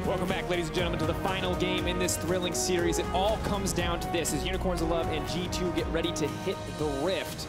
Welcome back, ladies and gentlemen, to the final game in this thrilling series. It all comes down to this as Unicorns of Love and G2 get ready to hit the Rift.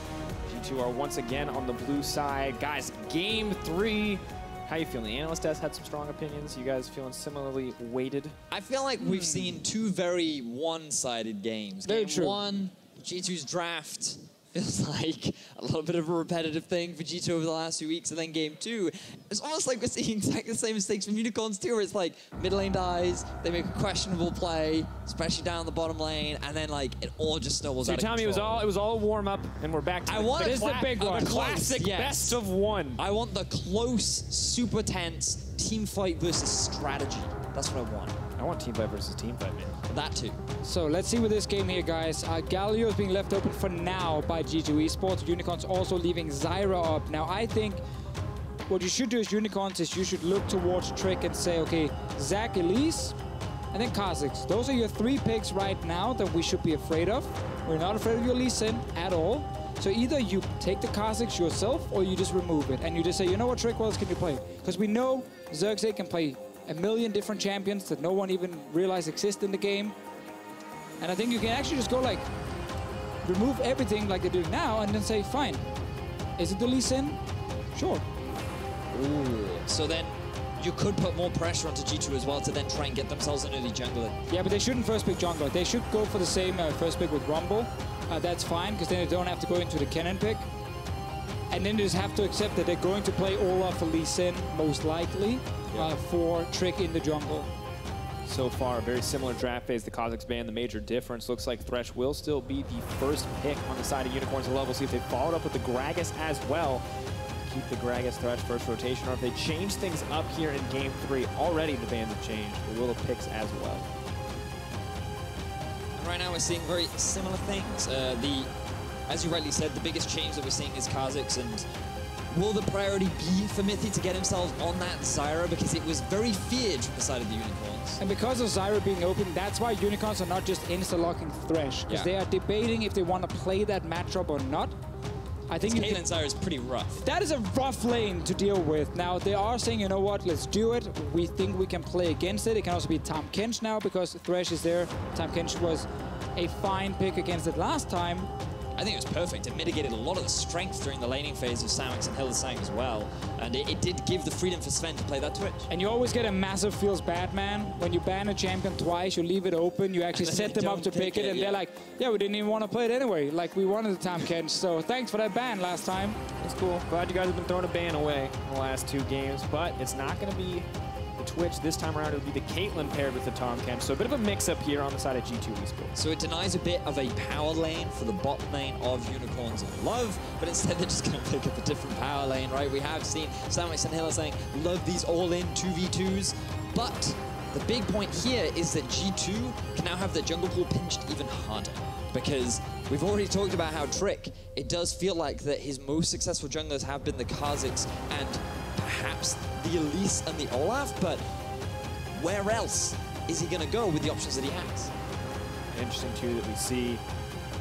G2 are once again on the blue side. Guys, game 3. How you feeling? The analyst has had some strong opinions. You guys feeling similarly weighted? I feel like we've seen two very one-sided games. Very Game true. 1, G2's draft feels like a little bit of a repetitive thing for G2 over the last few weeks. And then game 2, it's almost like we're seeing exactly the same mistakes from Unicorns too, where it's like mid lane dies, they make a questionable play, especially down the bottom lane, and then like it all just snowballs out of control. So you're telling me it was all warm up, and we're back to the big one. the Classic best of one. I want the close, super tense team fight versus strategy. That's what I want. I want team fight versus team fight, man. That too. So let's see with this game here, guys. Galio is being left open for now by G2 Esports. Unicorns also leaving Zyra up. Now, I think what you should do as Unicorns is you should look towards Trick and say, okay, Zach, Elise, and then Kha'Zix. Those are your 3 picks right now that we should be afraid of. We're not afraid of your Lee Sin at all. So either you take the Kha'Zix yourself or you just remove it. And you just say, you know what, Trick, what else can you play? Because we know Xerxes can play a million different champions that no one even realized exist in the game. And I think you can actually just go like, remove everything like they're doing now and then say, fine. Is it the Lee Sin? Sure. Ooh. So then you could put more pressure onto G2 as well to then try and get themselves an early jungler. Yeah, but they shouldn't first pick jungler. They should go for the same first pick with Rumble. That's fine, because then they don't have to go into the Kennen pick. And then they just have to accept that they're going to play Olaf for Lee Sin, most likely, for Trick in the jungle. So far, a very similar draft phase. The Kha'Zix ban, the major difference looks like Thresh will still be the first pick on the side of Unicorns of Love. We'll see if they followed up with the Gragas as well. Keep the Gragas Thresh first rotation, or if they change things up here in game 3. Already the bans have changed. The will of picks as well. And right now we're seeing very similar things. As you rightly said, the biggest change that we're seeing is Kha'Zix, and will the priority be for Mithy to get himself on that Zyra? Because it was very feared from the side of the Unicorns. And because of Zyra being open, that's why Unicorns are not just insta-locking Thresh. Because they are debating if they want to play that matchup or not. I think Caitlyn Zyra is pretty rough. That is a rough lane to deal with. Now, they are saying, you know what, let's do it. We think we can play against it. It can also be Tahm Kench now because Thresh is there. Tahm Kench was a fine pick against it last time. I think it was perfect. It mitigated a lot of the strength during the laning phase of Samix and Hildesang as well. And it did give the freedom for Sven to play that Twitch. And you always get a massive feels bad, man. When you ban a champion twice, you leave it open, you actually set them up to pick it, and they're like, yeah, we didn't even want to play it anyway. Like, we wanted the Tahm Kench, so thanks for that ban last time. That's cool. Glad you guys have been throwing a ban away in the last 2 games, but it's not going to be the Twitch this time around. It'll be the Caitlyn paired with the Tahm Kench. So a bit of a mix-up here on the side of G2 Esports. So it denies a bit of a power lane for the bot lane of Unicorns of Love, but instead they're just going to pick up a different power lane, right? We have seen Samix and Hildesang love these all-in 2v2s, but the big point here is that G2 can now have the jungle pool pinched even harder, because we've already talked about how Trick, it does feel like that his most successful junglers have been the Kha'Zix and perhaps the Elise and the Olaf, but where else is he going to go with the options that he has? Interesting, too, that we see.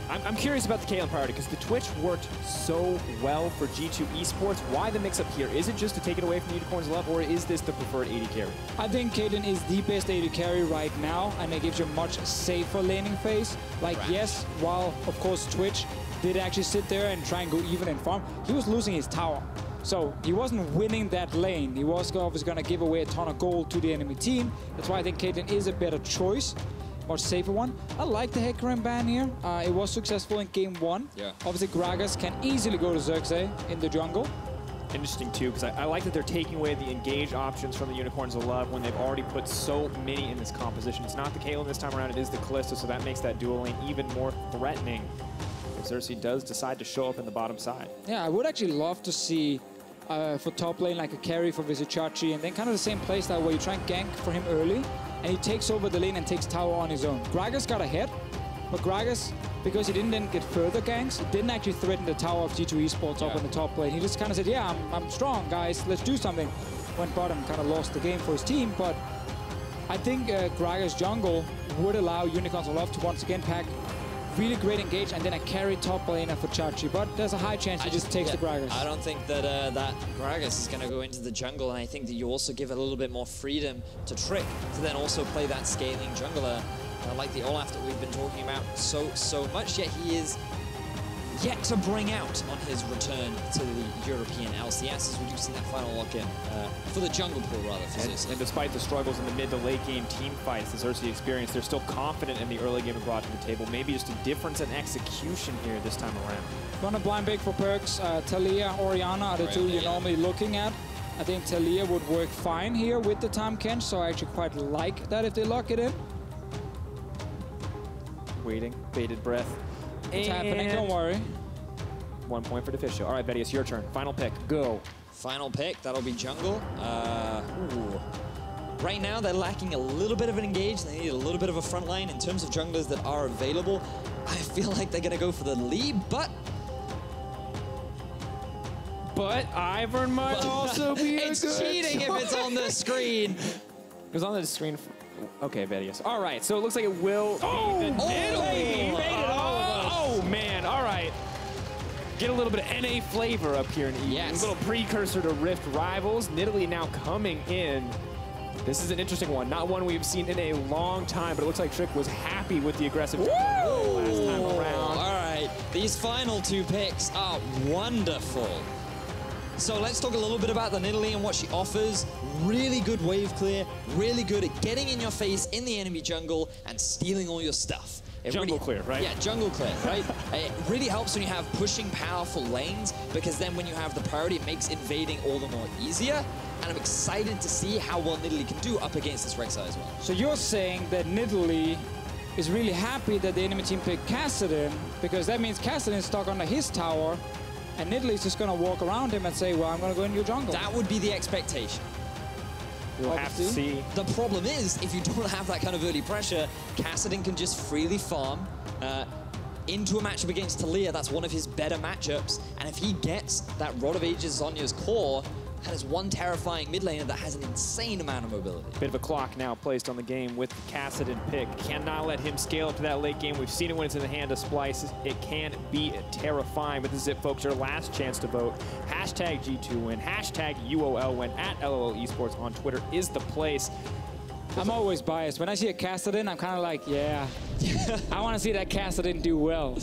I'm curious about the Caitlyn priority, because the Twitch worked so well for G2 Esports. Why the mix-up here? Is it just to take it away from Unicorns of Love, or is this the preferred AD carry? I think Caitlyn is the best AD carry right now, and it gives you a much safer laning phase. Like, yes, while, of course, Twitch did actually sit there and try and go even in farm, he was losing his tower. So he wasn't winning that lane. He was obviously going to give away a ton of gold to the enemy team. That's why I think Caitlyn is a better choice, much safer one. I like the Hecarim ban here. It was successful in game 1. Yeah. Obviously, Gragas can easily go to Xerxes in the jungle. Interesting, too, because I like that they're taking away the engage options from the Unicorns of Love when they've already put so many in this composition. It's not the Caitlyn this time around, it is the Kalista, so that makes that dual lane even more threatening if Xerxes does decide to show up in the bottom side. Yeah, I would actually love to see for top lane like a carry for Vizicachi, and then kind of the same playstyle where you try and gank for him early, and he takes over the lane and takes tower on his own. Gragas got ahead, but Gragas, because he didn't then get further ganks, it didn't actually threaten the tower of G2 Esports up on the top lane. He just kind of said, yeah, I'm strong, guys, let's do something. Went bottom, kind of lost the game for his team, but I think Gragas jungle would allow Unicorns of Love to once again pack really great engage, and then a carry top laner for Chachi. But there's a high chance he just takes the Gragas. I don't think that that Gragas is going to go into the jungle, and I think that you also give it a little bit more freedom to Trick to then also play that scaling jungler, like the Olaf that we've been talking about so much. Yet he is yet to bring out on his return to the European LCS, as we do see that final lock-in for the jungle pool, rather. And despite the struggles in the mid to late game team fights the Xerxes experienced, they're still confident in the early game they brought to the table. Maybe just a difference in execution here this time around. Gonna blind bake for perks. Talia, Orianna are the two you're normally looking at. I think Talia would work fine here with the Tahm Kench, so I actually quite like that if they lock it in. Waiting, bated breath. It's happening, don't worry. 1 point for Deficio. All right, Betty, it's your turn. Final pick, go. Final pick, that'll be jungle. Right now, they're lacking a little bit of an engage. They need a little bit of a front line in terms of junglers that are available. I feel like they're gonna go for the lead, but Ivern might also be it's cheating if it's on the screen. It was on the screen. Okay, Betty. All right, so it looks like it will be the Nidalee. Oh, man. All right. Get a little bit of NA flavor up here in EU. Yes. A little precursor to Rift Rivals. Nidalee now coming in. This is an interesting one. Not one we've seen in a long time, but it looks like Trick was happy with the aggressive last time around. All right. These final two picks are wonderful. So let's talk a little bit about the Nidalee and what she offers. Really good wave clear, really good at getting in your face in the enemy jungle and stealing all your stuff. Jungle clear, right? Yeah, jungle clear, right? It really helps when you have pushing powerful lanes, because then when you have the priority, it makes invading all the more easier. And I'm excited to see how well Nidalee can do up against this Rek'Sai as well. So you're saying that Nidalee is really happy that the enemy team picked Kassadin, because that means Kassadin is stuck under his tower, and Nidalee's just going to walk around him and say, well, I'm going to go in your jungle. That would be the expectation. We'll have to see. The problem is, if you don't have that kind of early pressure, Kassadin can just freely farm into a matchup against Talia. That's one of his better matchups. And if he gets that Rod of Ages Zonya's core, that is one terrifying mid laner that has an insane amount of mobility. Bit of a clock now placed on the game with the Kassadin pick. Cannot let him scale up to that late game. We've seen it when it's in the hand of Splice. It can be terrifying, but this is it, folks. Your last chance to vote. Hashtag G2 win. Hashtag UOL win. At LOL Esports on Twitter is the place. I'm always biased. When I see a Kassadin, I'm kind of like, yeah, I want to see that Kassadin do well.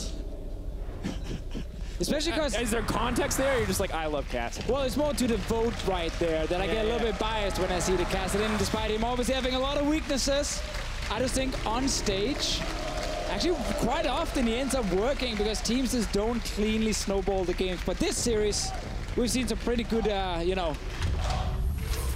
Especially because... Is there context there, or you're just like, I love Kassadin? Well, it's more to the vote right there that I get a little bit biased when I see the Kassadin, despite him obviously having a lot of weaknesses. I just think on stage, actually quite often he ends up working because teams just don't cleanly snowball the games. But this series, we've seen some pretty good, you know,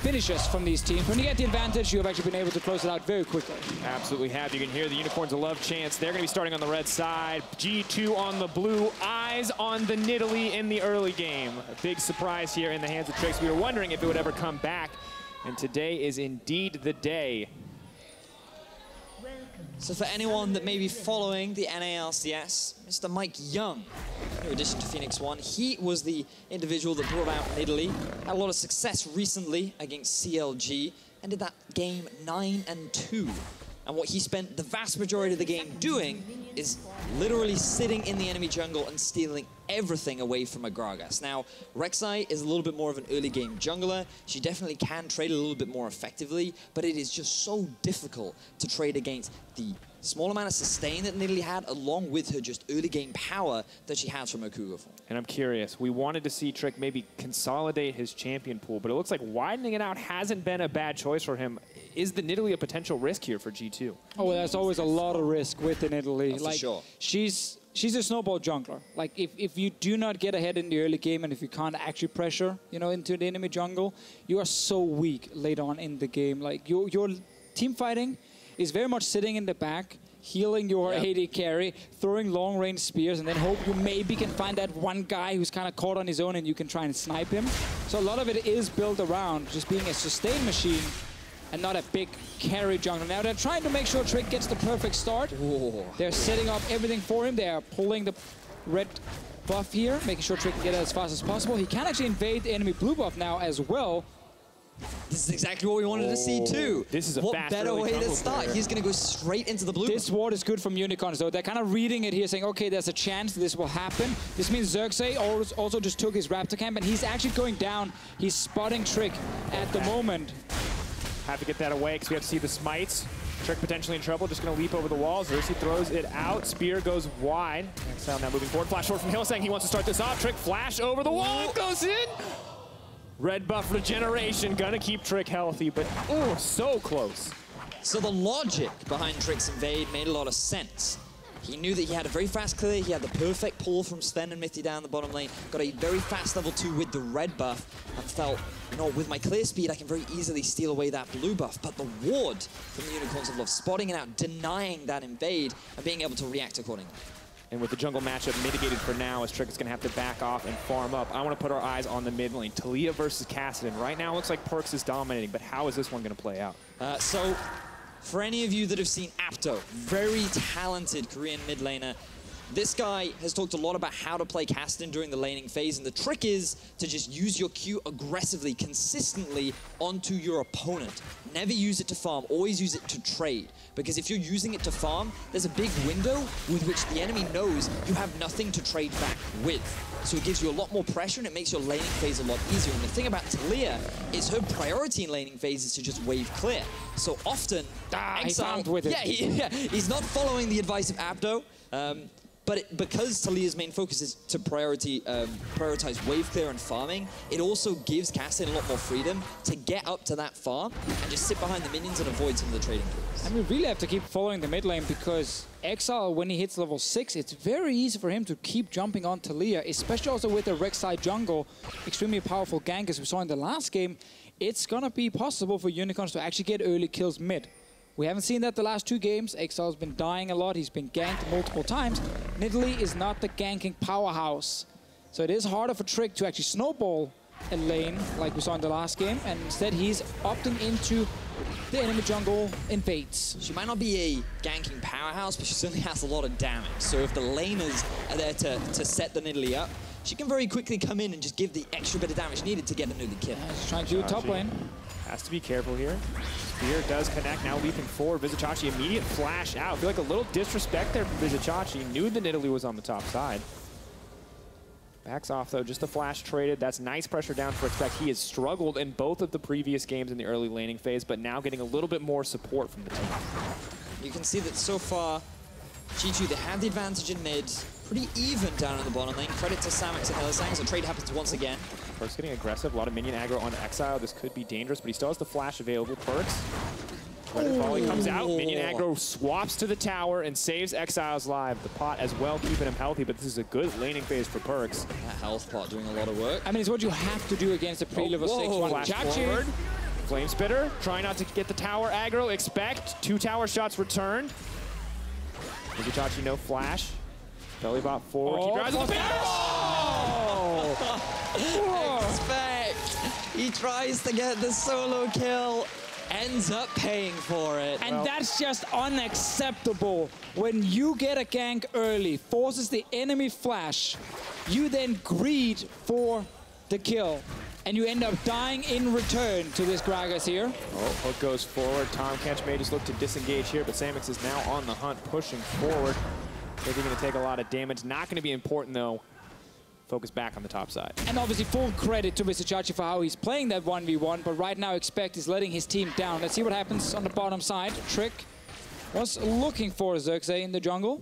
finishes from these teams. When you get the advantage, you have actually been able to close it out very quickly. Absolutely have. You can hear the Unicorns of Love chants. They're going to be starting on the red side. G2 on the blue. Eyes on the Nidalee in the early game. A big surprise here in the hands of Trix. We were wondering if it would ever come back, and today is indeed the day. So for anyone that may be following the NALCS, Mr. Mike Young, new addition to Phoenix One, he was the individual that brought out Nidalee. Had a lot of success recently against CLG, ended that game 9-2. And what he spent the vast majority of the game doing is literally sitting in the enemy jungle and stealing everything away from a Gragas. Now, Rek'Sai is a little bit more of an early game jungler. She definitely can trade a little bit more effectively, but it is just so difficult to trade against the small amount of sustain that Nidalee had, along with her just early game power that she has from her Cougar form. And I'm curious, we wanted to see Trick maybe consolidate his champion pool, but it looks like widening it out hasn't been a bad choice for him. Is the Nidalee a potential risk here for G2? Oh, there's always a lot of risk with the Nidalee. Like, for sure. She's a snowball jungler. Like, if you do not get ahead in the early game and if you can't actually pressure, you know, into the enemy jungle, you are so weak later on in the game. Like, your team fighting is very much sitting in the back, healing your AD carry, throwing long-range spears, and then hope you maybe can find that one guy who's kind of caught on his own and you can try and snipe him. So a lot of it is built around just being a sustain machine and not a big carry jungler. Now they're trying to make sure Trick gets the perfect start. Ooh. They're setting up everything for him. They are pulling the red buff here, making sure Trick can get it as fast as possible. He can actually invade the enemy blue buff now as well. This is exactly what we wanted to see too. This is a what fast better early way to jungle start? player. He's going to go straight into the blue. This ward is good from Unicorns, though. They're kind of reading it here, saying, okay, there's a chance this will happen. This means Xerxes also just took his Raptor camp, and he's actually going down. He's spotting Trick at the moment. Have to get that away because we have to see the smites. Trick potentially in trouble, just going to leap over the walls. Xerxes throws it out. Spear goes wide. Exile now moving forward. Flash short from Hillsang. He wants to start this off. Trick flash over the wall. It goes in. Red buff regeneration. Gonna keep Trick healthy, but oh, so close. So the logic behind Trick's invade made a lot of sense. He knew that he had a very fast clear, he had the perfect pull from Sven and Mithy down the bottom lane, got a very fast level 2 with the red buff, and felt, you know, with my clear speed, I can very easily steal away that blue buff. But the ward from the Unicorns of Love, spotting it out, denying that invade, and being able to react accordingly. And with the jungle matchup mitigated for now, as Trick is going to have to back off and farm up, I want to put our eyes on the mid lane. Taliyah versus Kassadin. Right now, it looks like Perkz is dominating, but how is this one going to play out? So, for any of you that have seen Apto, very talented Korean mid laner, this guy has talked a lot about how to play Kassadin during the laning phase, and the trick is to just use your Q aggressively, consistently onto your opponent. Never use it to farm, always use it to trade. Because if you're using it to farm, there's a big window with which the enemy knows you have nothing to trade back with. So it gives you a lot more pressure and it makes your laning phase a lot easier. And the thing about Taliyah is her priority in laning phase is to just wave clear. So often, Exile, with it. He's not following the advice of Apto. But because Taliyah's main focus is to prioritize wave clear and farming, it also gives Kassadin a lot more freedom to get up to that farm and just sit behind the minions and avoid some of the trading tools. And we really have to keep following the mid lane because Exile, when he hits level 6, it's very easy for him to keep jumping on Taliyah, especially also with the Rek'Sai jungle, extremely powerful gank as we saw in the last game. It's gonna be possible for Unicorns to actually get early kills mid. We haven't seen that the last 2 games. Exile's been dying a lot. He's been ganked multiple times. Nidalee is not the ganking powerhouse. So it is harder for Trick to actually snowball a lane like we saw in the last game. And instead, he's opting into the enemy jungle invades. She might not be a ganking powerhouse, but she certainly has a lot of damage. So if the laners are there to set the Nidalee up, she can very quickly come in and just give the extra bit of damage needed to get an early kill. She's trying to do top lane. Has to be careful here. Spear does connect, now leaping forward. Vizicsacsi immediate flash out. I feel like a little disrespect there from Vizicsacsi. Knew the Nidalee was on the top side. Backs off though, just the flash traded. That's nice pressure down for Expect. He has struggled in both of the previous games in the early laning phase, but now getting a little bit more support from the team. You can see that so far, G2, they have the advantage in mid. Pretty even down in the bottom lane. Credit to Samix and Hillsang, so trade happens once again. Perkz getting aggressive, a lot of minion aggro on Exile. This could be dangerous, but he still has the flash available. Perkz, credit volley comes out. Minion aggro swaps to the tower and saves Exile's life. The pot as well, keeping him healthy, but this is a good laning phase for Perkz. That health pot doing a lot of work. I mean, it's what you have to do against a pre-level 6 one. Flash forward. Flame Spitter, try not to get the tower aggro. Expect, 2 tower shots returned. Vizicsacsi, no flash. Belly bot forward. He drives with the Expect. He tries to get the solo kill, ends up paying for it. And that's just unacceptable. When you get a gank early, forces the enemy flash, you then greed for the kill. And you end up dying in return to this Gragas here. Oh, hook goes forward. Tom Kench may just look to disengage here, but Samix is now on the hunt, pushing forward. They're going to take a lot of damage. Not going to be important, though. Focus back on the top side. And obviously full credit to Vizicsacsi for how he's playing that 1v1, but right now Expect is letting his team down. Let's see what happens on the bottom side. Trick was looking for Xerxes in the jungle.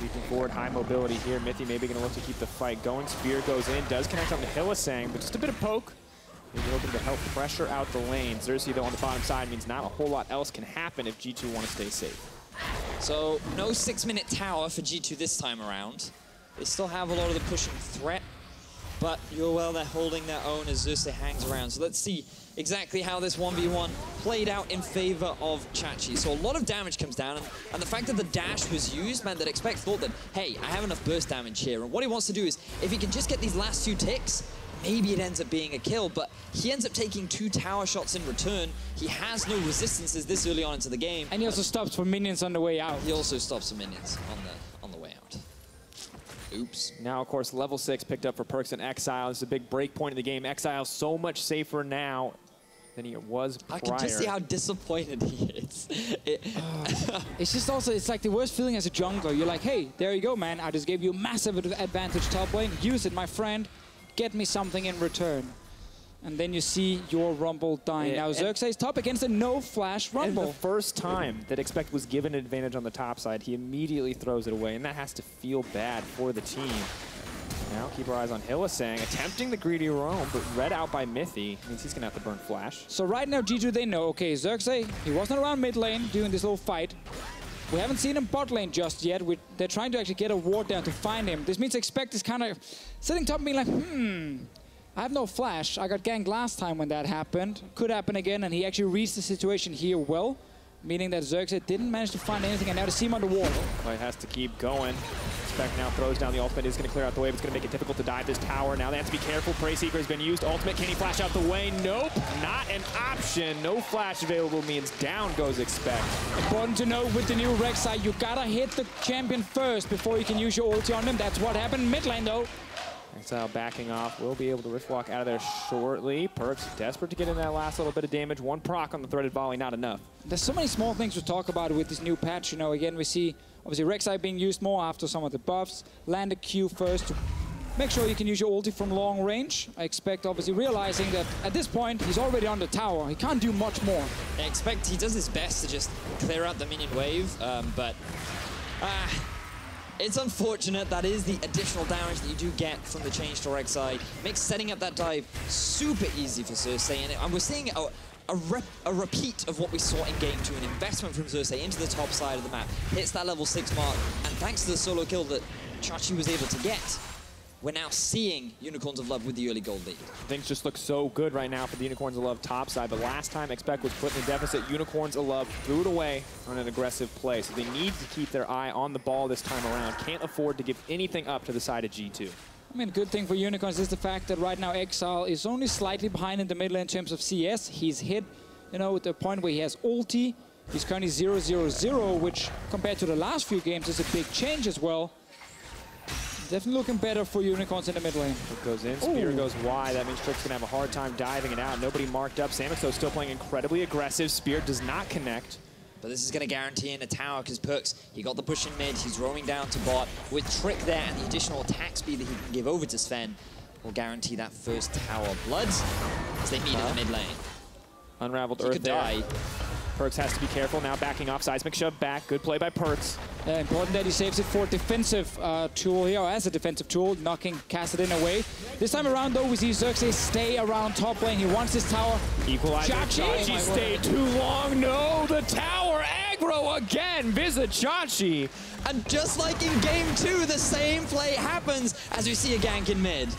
Leaping forward, high mobility here. Mithy maybe going to look to keep the fight going. Spear goes in, does connect on the Hillsang, but just a bit of poke. Maybe hoping to help pressure out the lane. Xerxes, though, on the bottom side means not a whole lot else can happen if G2 want to stay safe. So, no 6-minute tower for G2 this time around. They still have a lot of the pushing threat, but UOL, they're holding their own as Xerxes hangs around. So let's see exactly how this 1v1 played out in favor of Chachi. So a lot of damage comes down, and the fact that the dash was used meant that Expect thought that, hey, I have enough burst damage here, and what he wants to do is, if he can just get these last 2 ticks, maybe it ends up being a kill, but he ends up taking 2 tower shots in return. He has no resistances this early on into the game. And he also stops for minions on the way out. He also stops some minions on the way out. Oops. Now, of course, level 6 picked up for Perkz and Exile. This is a big break point in the game. Exile so much safer now. than he was prior. I can just see how disappointed he is. It's just also, it's like the worst feeling as a jungler. You're like, hey, there you go, man. I just gave you a massive advantage top lane. Use it, my friend. Get me something in return. And then you see your Rumble dying. Yeah, now Xerxes top against a no-flash Rumble. And the first time that Expect was given an advantage on the top side, he immediately throws it away, and that has to feel bad for the team. Now keep our eyes on Hylissang, attempting the greedy roam, but read out by Mithy. Means he's gonna have to burn flash. So right now, G2, they know, okay, Xerxes, he wasn't around mid lane doing this little fight. We haven't seen him bot lane just yet. They're trying to actually get a ward down to find him. This means Expect is kind of sitting top and being like, I have no flash. I got ganked last time when that happened. Could happen again, and he actually reads the situation here well, meaning that Xerxes didn't manage to find anything, and now to see him on the wall. He has to keep going. Expect now throws down the ultimate. Is going to clear out the wave. It's going to make it difficult to dive this tower. Now they have to be careful. Prey Seeker has been used. Ultimate, can he flash out the way? Nope, not an option. No flash available means down goes Expect. Important to note with the new Rek'Sai, you gotta hit the champion first before you can use your ulti on him. That's what happened mid lane though. Exile backing off. Will be able to rift walk out of there shortly. Perkz desperate to get in that last little bit of damage. One proc on the threaded volley, not enough. There's so many small things to talk about with this new patch. You know, again, we see obviously Rek'Sai being used more after some of the buffs. Land a Q first to make sure you can use your ulti from long range. I expect obviously realizing that at this point he's already on the tower. He can't do much more. I expect he does his best to just clear out the minion wave, but it's unfortunate. That is the additional damage that you do get from the change to Rek'Sai. Makes setting up that dive super easy for Xerxes, and we're seeing a repeat of what we saw in Game 2, an investment from Xerxes into the top side of the map, hits that level 6 mark, and thanks to the solo kill that Chachi was able to get, we're now seeing Unicorns of Love with the early gold lead. Things just look so good right now for the Unicorns of Love top side, but last time Expect was put in a deficit, Unicorns of Love threw it away on an aggressive play, so they need to keep their eye on the ball this time around. Can't afford to give anything up to the side of G2. I mean, good thing for Unicorns is the fact that right now Exile is only slightly behind in the middle in terms of CS. He's hit, you know, at the point where he has ulti. He's currently 0-0-0, which compared to the last few games is a big change as well. Definitely looking better for Unicorns in the mid lane. It goes in, Spear goes wide. That means Trick's gonna have a hard time diving it out. Nobody marked up. Samixo still playing incredibly aggressive. Spear does not connect. But this is going to guarantee in a tower because Perkz, he got the push in mid, he's roaming down to bot. With Trick there and the additional attack speed that he can give over to Sven will guarantee that first tower blood as they meet in the mid lane. Unraveled He Earth could there. die. Perkz has to be careful now, backing off. Seismic shove back. Good play by Perkz. Important that he saves it for defensive tool here, or as a defensive tool, knocking Kassadin away. This time around, though, we see Xerxes stay around top lane. He wants his tower. Equalizer. Chachi stayed too long. No, the tower aggro again. Visit Chachi. And just like in Game 2, the same play happens as we see a gank in mid.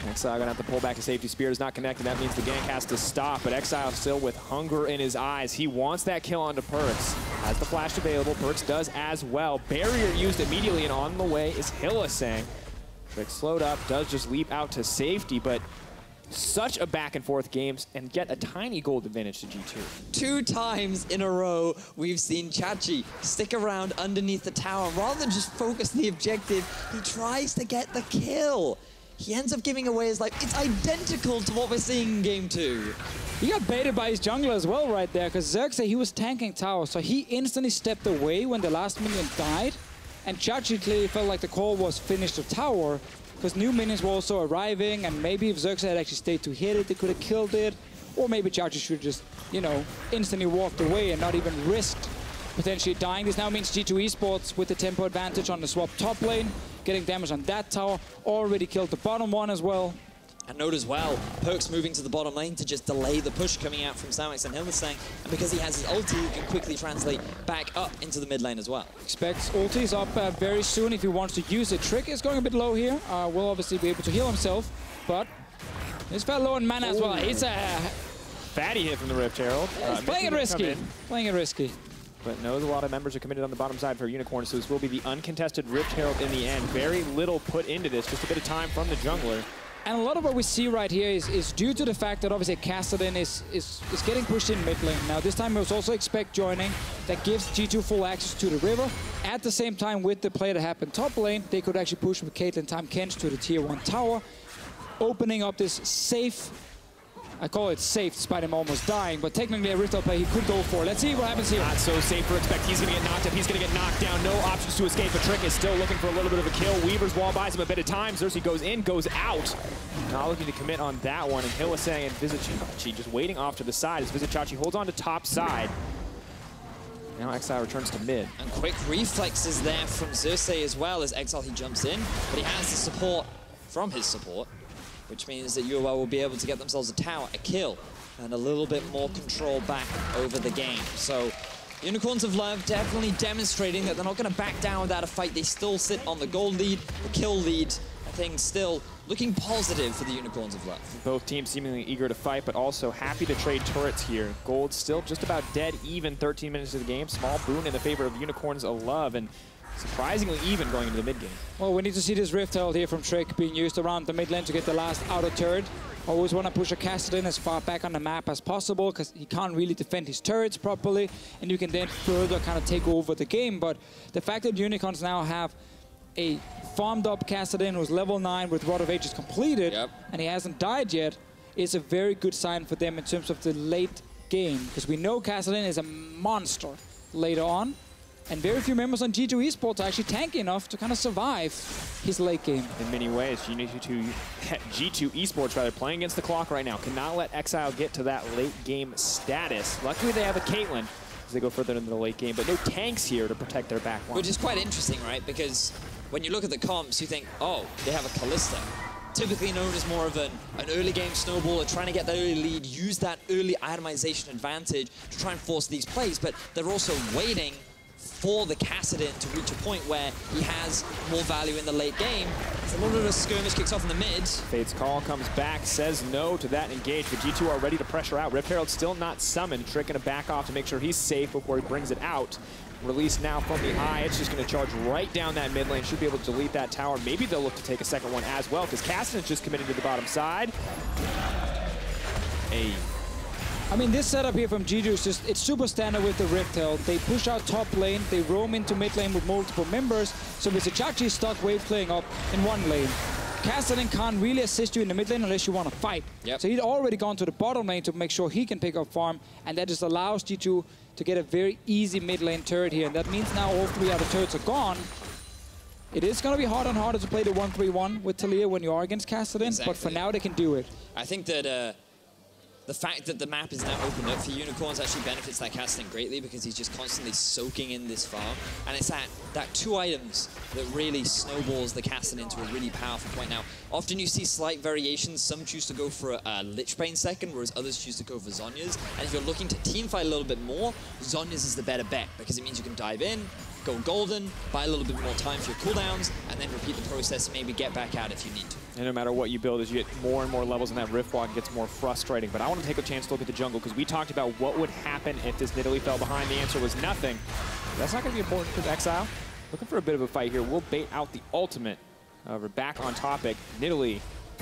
Exile gonna have to pull back a safety. Spear does not connect, and that means the gank has to stop. But Exile still with hunger in his eyes. He wants that kill onto Perkz. Has the flash available. Perkz does as well. Barrier used immediately, and on the way is Hylissang. Trick slowed up, does just leap out to safety, but such a back and forth games, and get a tiny gold advantage to G2. 2 times in a row, we've seen Chachi stick around underneath the tower. Rather than just focus the objective, he tries to get the kill. He ends up giving away his life. It's identical to what we're seeing in Game 2. He got baited by his jungler as well right there, because Xerxes, he was tanking tower, so he instantly stepped away when the last minion died, and Chachi clearly felt like the call was finish the tower, because new minions were also arriving, and maybe if Xerxes had actually stayed to hit it, they could have killed it, or maybe Chachi should just, you know, instantly walked away and not even risked potentially dying. This now means G2 Esports with the tempo advantage on the swap top lane, getting damage on that tower, already killed the bottom one as well. And note as well, Perkz moving to the bottom lane to just delay the push coming out from Samix and Hylissang, and because he has his ulti, he can quickly translate back up into the mid lane as well. Expects ulti's up very soon if he wants to use it. Trick is going a bit low here. Will obviously be able to heal himself, but he's fell low in mana as well. It's a fatty hit from the Rift Herald. He's playing it risky. Playing it risky. But knows a lot of members are committed on the bottom side for Unicorn, so this will be the uncontested Rift Herald in the end. Very little put into this, just a bit of time from the jungler. And a lot of what we see right here is due to the fact that obviously Kassadin is getting pushed in mid lane. Now this time it was also Expect joining. That gives G2 full access to the river. At the same time, with the play that happened top lane, they could actually push with Caitlyn Tahm Kench to the tier 1 tower, opening up this safe I call it safe despite him almost dying, but technically a Rift play he could go for. Let's see what happens here. Not so safe for Expect. He's going to get knocked up. He's going to get knocked down. No options to escape, but Trick is still looking for a little bit of a kill. Weaver's wall buys him a bit of time. Xerxes goes in, goes out. Not looking to commit on that one. And Hillisang and Vizichachi just waiting off to the side as Vizichachi holds on to top side. Now Exile returns to mid. And quick reflexes there from Xerxes as well as Exile, he jumps in, but he has the support from his support, which means that UOL will be able to get themselves a tower, a kill, and a little bit more control back over the game. So Unicorns of Love definitely demonstrating that they're not going to back down without a fight. They still sit on the gold lead, the kill lead. Things still looking positive for the Unicorns of Love. Both teams seemingly eager to fight, but also happy to trade turrets here. Gold still just about dead even 13 minutes of the game. Small boon in the favor of Unicorns of Love, and surprisingly even going into the mid game. Well, we need to see this Rift Herald here from Trick being used around the mid lane to get the last outer turret. Always want to push a Kassadin as far back on the map as possible because he can't really defend his turrets properly, and you can then further kind of take over the game. But the fact that Unicorns now have a farmed up Kassadin who's level 9 with Rod of Ages completed, and he hasn't died yet, is a very good sign for them in terms of the late game, because we know Kassadin is a monster later on, and very few members on G2 Esports are actually tanky enough to kind of survive his late game. In many ways, G2 Esports rather playing against the clock right now. Cannot let Exile get to that late game status. Luckily they have a Caitlyn as they go further into the late game, but no tanks here to protect their back line. Which is quite interesting, right? Because when you look at the comps, you think, oh, they have a Kalista. Typically known as more of an early game snowballer, trying to get that early lead, use that early itemization advantage to try and force these plays, but they're also waiting for the Kassadin to reach a point where he has more value in the late game. It's a little bit of a skirmish, kicks off in the mid. Fade's call comes back, says no to that engage, but G2 are ready to pressure out. Rift Herald still not summoned. Trick gonna back off to make sure he's safe before he brings it out. Release now from the eye. It's just going to charge right down that mid lane. Should be able to delete that tower. Maybe they'll look to take a second one as well, because Kassadin's just committed to the bottom side. Hey. I mean, this setup here from G2 is just, it's super standard with the Rift Herald. They push out top lane, they roam into mid lane with multiple members, so Vizichachi is stuck wave playing up in one lane. Kassadin can't really assist you in the mid lane unless you want to fight. So he's already gone to the bottom lane to make sure he can pick up farm, and that just allows G2 to get a very easy mid lane turret here. And that means now all 3 other turrets are gone. It is going to be harder and harder to play the 1-3-1 with Talia when you are against Kassadin, but for now they can do it. I think that the fact that the map is now opened up for Unicorns actually benefits that Kassadin greatly, because he's just constantly soaking in this farm. And it's that 2 items that really snowballs the Kassadin into a really powerful point. Now, often you see slight variations. Some choose to go for a Lich Bane second, whereas others choose to go for Zhonya's. And if you're looking to teamfight a little bit more, Zhonya's is the better bet, because it means you can dive in, go golden, buy a little bit more time for your cooldowns, and then repeat the process and maybe get back out if you need to. And no matter what you build, as you get more and more levels in that Rift Walk, it gets more frustrating. But I want to take a chance to look at the jungle, because we talked about what would happen if this Nidalee fell behind. The answer was nothing. That's not going to be important for Exile. Looking for a bit of a fight here. We'll bait out the ultimate. However, back on topic, Nidalee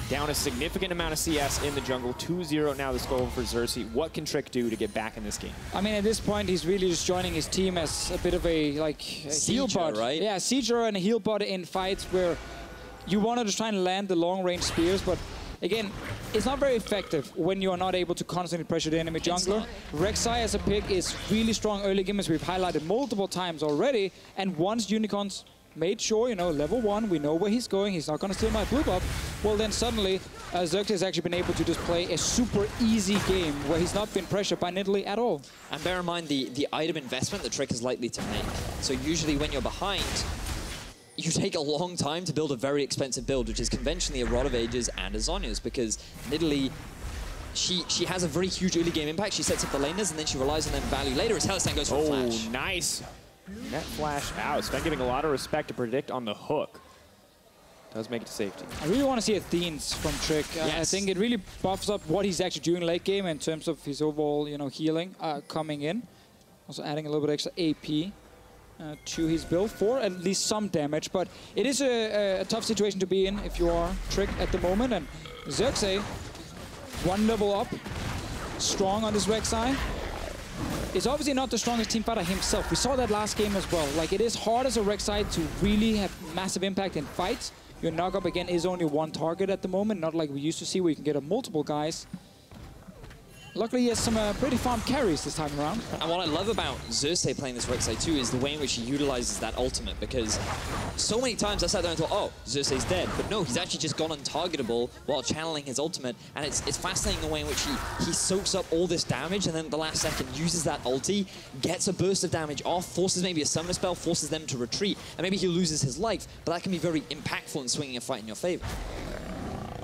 down a significant amount of CS in the jungle. 2-0 now the score for Xerxes. What can Trick do to get back in this game? I mean, at this point, he's really just joining his team as a bit of a, like, a heal bot. Right? Yeah, Sieger and a heal bot in fights where you want to just try and land the long-range spears, but again, it's not very effective when you are not able to constantly pressure the enemy jungler. Rek'Sai as a pick is really strong early game, as we've highlighted multiple times already, and once Unicorns made sure, you know, level 1, we know where he's going, he's not going to steal my blue buff, well then suddenly Xerxes has actually been able to just play a super easy game where he's not been pressured by Nidalee at all. And bear in mind the item investment that Trick is likely to make. So usually when you're behind, you take a long time to build a very expensive build, which is conventionally a Rod of Ages and a Zhonya's, because Nidalee, she has a very huge early game impact. She sets up the laners and then she relies on them value later as Hellsang goes for a flash. Oh, nice. Net flash out. Sven giving a lot of respect to predict on the hook. Does make it to safety. I really want to see Athenes from Trick. I think it really buffs up what he's actually doing late game in terms of his overall, you know, healing coming in. Also adding a little bit extra AP to his build for at least some damage. But it is a tough situation to be in if you are Trick at the moment. And Xerxes, 1 level up, strong on this Rek'Sai. Is obviously not the strongest team fighter himself. We saw that last game as well. Like, it is hard as a Rek'Sai to really have massive impact in fights. Your knock-up, again, is only 1 target at the moment, not like we used to see where you can get up multiple guys. Luckily, he has some pretty farm carries this time around. And what I love about Xerxes playing this Rek'Sai too is the way in which he utilizes that ultimate, because so many times I sat there and thought, oh, Xerxes dead. But no, he's actually just gone untargetable while channeling his ultimate. And it's fascinating the way in which he soaks up all this damage and then at the last second uses that ulti, gets a burst of damage off, forces maybe a summoner spell, forces them to retreat, and maybe he loses his life, but that can be very impactful in swinging a fight in your favor.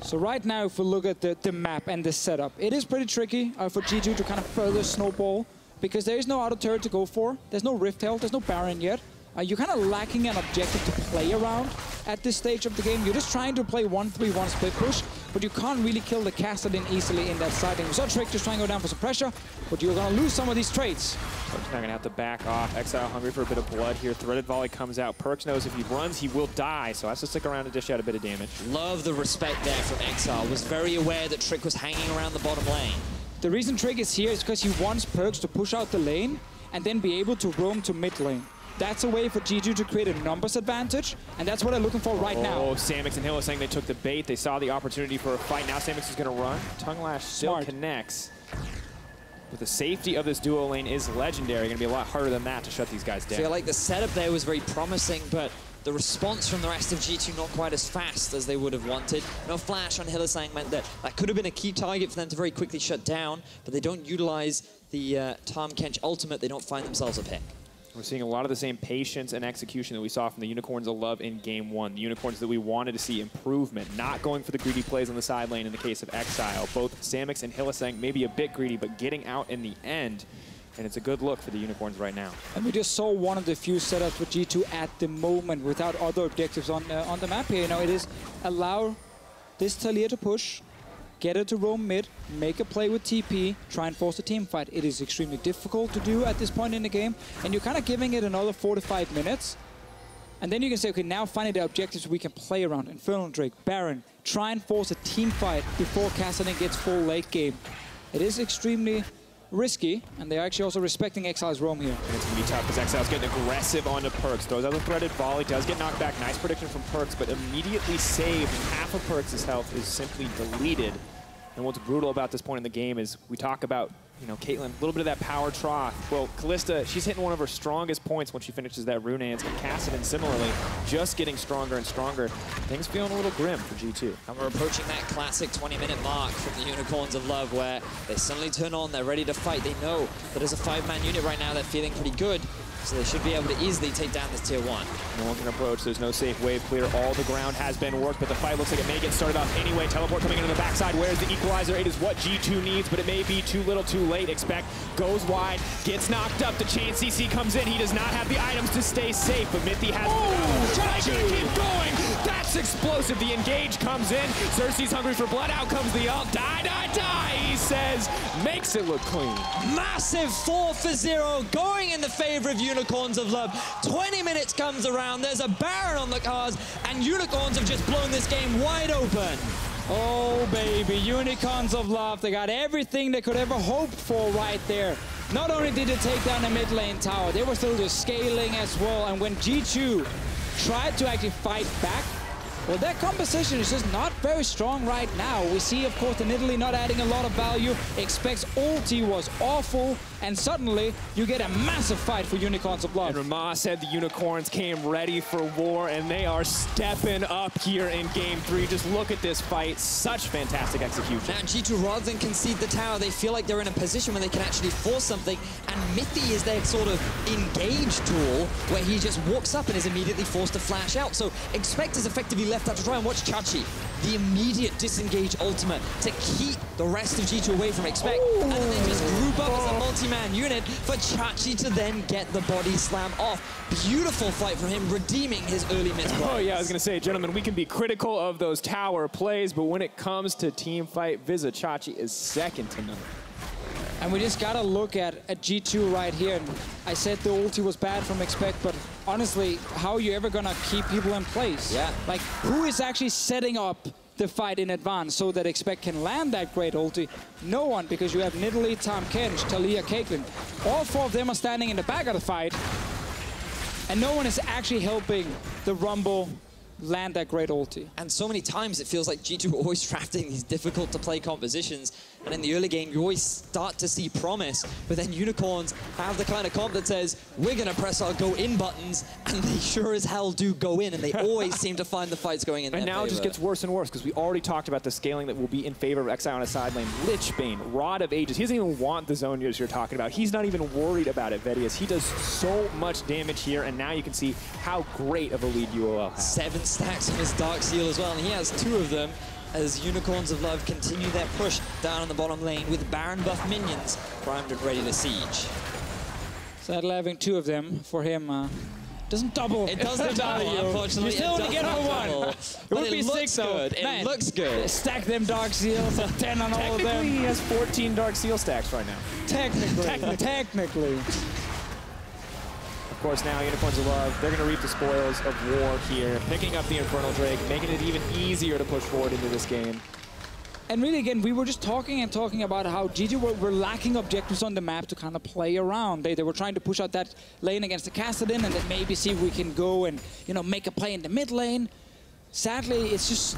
So right now, if we look at the map and the setup, it is pretty tricky for G2 to kind of further snowball, because there is no auto turret to go for, there's no Rift Herald, there's no Baron yet. You're kind of lacking an objective to play around at this stage of the game. You're just trying to play 1-3-1 split push, but you can't really kill the Kassadin easily in that side. And we saw Trick just trying to go down for some pressure, but you're going to lose some of these trades. Perk's not going to have to back off. Exile hungry for a bit of blood here. Threaded Volley comes out. Perks knows if he runs, he will die, so has to stick around to dish out a bit of damage. Love the respect there from Exile. Was very aware that Trick was hanging around the bottom lane. The reason Trick is here is because he wants Perks to push out the lane and then be able to roam to mid lane. That's a way for G2 to create a numbers advantage, and that's what they're looking for right now. Oh, Samix and Hill is saying they took the bait. They saw the opportunity for a fight. Now Samix is going to run. Tongue Lash still connects. But the safety of this duo lane is legendary. Going to be a lot harder than that to shut these guys down. I feel like the setup there was very promising, but the response from the rest of G2 not quite as fast as they would have wanted. No flash on Hylissang meant that could have been a key target for them to very quickly shut down, but they don't utilize the Tahm Kench ultimate. They don't find themselves a pick. We're seeing a lot of the same patience and execution that we saw from the Unicorns of Love in Game 1. The Unicorns that we wanted to see improvement, not going for the greedy plays on the side lane in the case of Exile. Both Samix and Hylissang maybe a bit greedy, but getting out in the end. And it's a good look for the Unicorns right now. And we just saw one of the few setups for G2 at the moment without other objectives on the map here. You know, it is allow this Talia to push, get her to roam mid, make a play with TP, try and force a team fight. It is extremely difficult to do at this point in the game, and you're kind of giving it another 4 to 5 minutes. And then you can say, okay, now finding the objectives we can play around. Infernal Drake, Baron, try and force a team fight before Kassadin gets full late game. It is extremely risky, and they're actually also respecting Exile's roam here. And it's going to be tough because Exile's getting aggressive onto Perks. Throws out the Threaded Volley, does get knocked back. Nice prediction from Perks, but immediately saved. And half of Perks' health is simply deleted. And what's brutal about this point in the game is we talk about, you know, Caitlyn, a little bit of that power trough. Well, Kalista, she's hitting one of her strongest points when she finishes that Rune Dance. And Kassadin, similarly, just getting stronger and stronger. Things feeling a little grim for G2. And we're approaching that classic 20-minute mark from the Unicorns of Love where they suddenly turn on, they're ready to fight. They know that as a 5-man unit right now, they're feeling pretty good. So they should be able to easily take down this tier 1. No one can approach. There's no safe wave clear. All the ground has been worked, but the fight looks like it may get started off anyway. Teleport coming into the backside. Where's the equalizer? It is what G2 needs, but it may be too little too late. Expect goes wide, gets knocked up. The chain CC comes in. He does not have the items to stay safe, but Mithy has... Oh, gonna keep going. That's explosive. The engage comes in. Xerxes hungry for blood. Out comes the ult. Die, die, die, he says. Makes it look clean. Massive 4-for-0 going in the favor of Unicorns of Love. 20 minutes comes around, there's a Baron on the cards, and Unicorns have just blown this game wide open. Oh, baby, Unicorns of Love, they got everything they could ever hope for right there. Not only did they take down the mid lane tower, they were still just scaling as well, and when G2 tried to actually fight back, well, their composition is just not very strong right now. We see, of course, the Nidalee not adding a lot of value. Expects ulti was awful, and suddenly you get a massive fight for Unicorns of Love. And Ramah said the Unicorns came ready for war, and they are stepping up here in Game 3. Just look at this fight. Such fantastic execution. Now, G2, rather than concede the tower, they feel like they're in a position where they can actually force something, and Mithy is their sort of engage tool, where he just walks up and is immediately forced to flash out. So Expect is effectively left out to try and watch Chachi. The immediate disengage ultimate to keep the rest of G2 away from Expect. Ooh. And then they just group up as a multi-man unit for Chachi to then get the body slam off. Beautiful fight from him, redeeming his early mid plays. Oh yeah, I was going to say, gentlemen, we can be critical of those tower plays, but when it comes to team fight, Viza Chachi is second to none. And we just gotta look at G2 right here. And I said the ulti was bad from Expect, but honestly, how are you ever gonna keep people in place? Yeah. Like, who is actually setting up the fight in advance so that Expect can land that great ulti? No one, because you have Nidalee, Tahm Kench, Talia, Caitlyn. All 4 of them are standing in the back of the fight, and no one is actually helping the Rumble land that great ulti. And so many times it feels like G2 are always drafting these difficult to play compositions, and in the early game you always start to see promise, but then Unicorns have the kind of comp that says, we're gonna press our go in buttons, and they sure as hell do go in, and they always seem to find the fights going in And their now favor. it just gets worse and worse, because we already talked about the scaling that will be in favor of Exile on a side lane. Lichbane, Rod of Ages, he doesn't even want the zone you're talking about. He's not even worried about it, Vedius. He does so much damage here, and now you can see how great of a lead UOL has. 7 stacks on his Dark Seal as well, and he has 2 of them as Unicorns of Love continue their push down in the bottom lane with Baron buff minions primed and ready to siege. Sadly, having 2 of them for him doesn't double. It doesn't double, unfortunately. You still only get for 1. It would be 6 though. Good. It looks good. Stack them Dark Seals, 10 on all of them. Technically, he has 14 Dark Seal stacks right now. Technically. Of course, now Unicorns of Love, they're going to reap the spoils of war here, picking up the Infernal Drake, making it even easier to push forward into this game. And really, again, we were just talking about how G2 were lacking objectives on the map to kind of play around. They were trying to push out that lane against the Kassadin and then maybe see if we can go and, you know, make a play in the mid lane. Sadly, it's just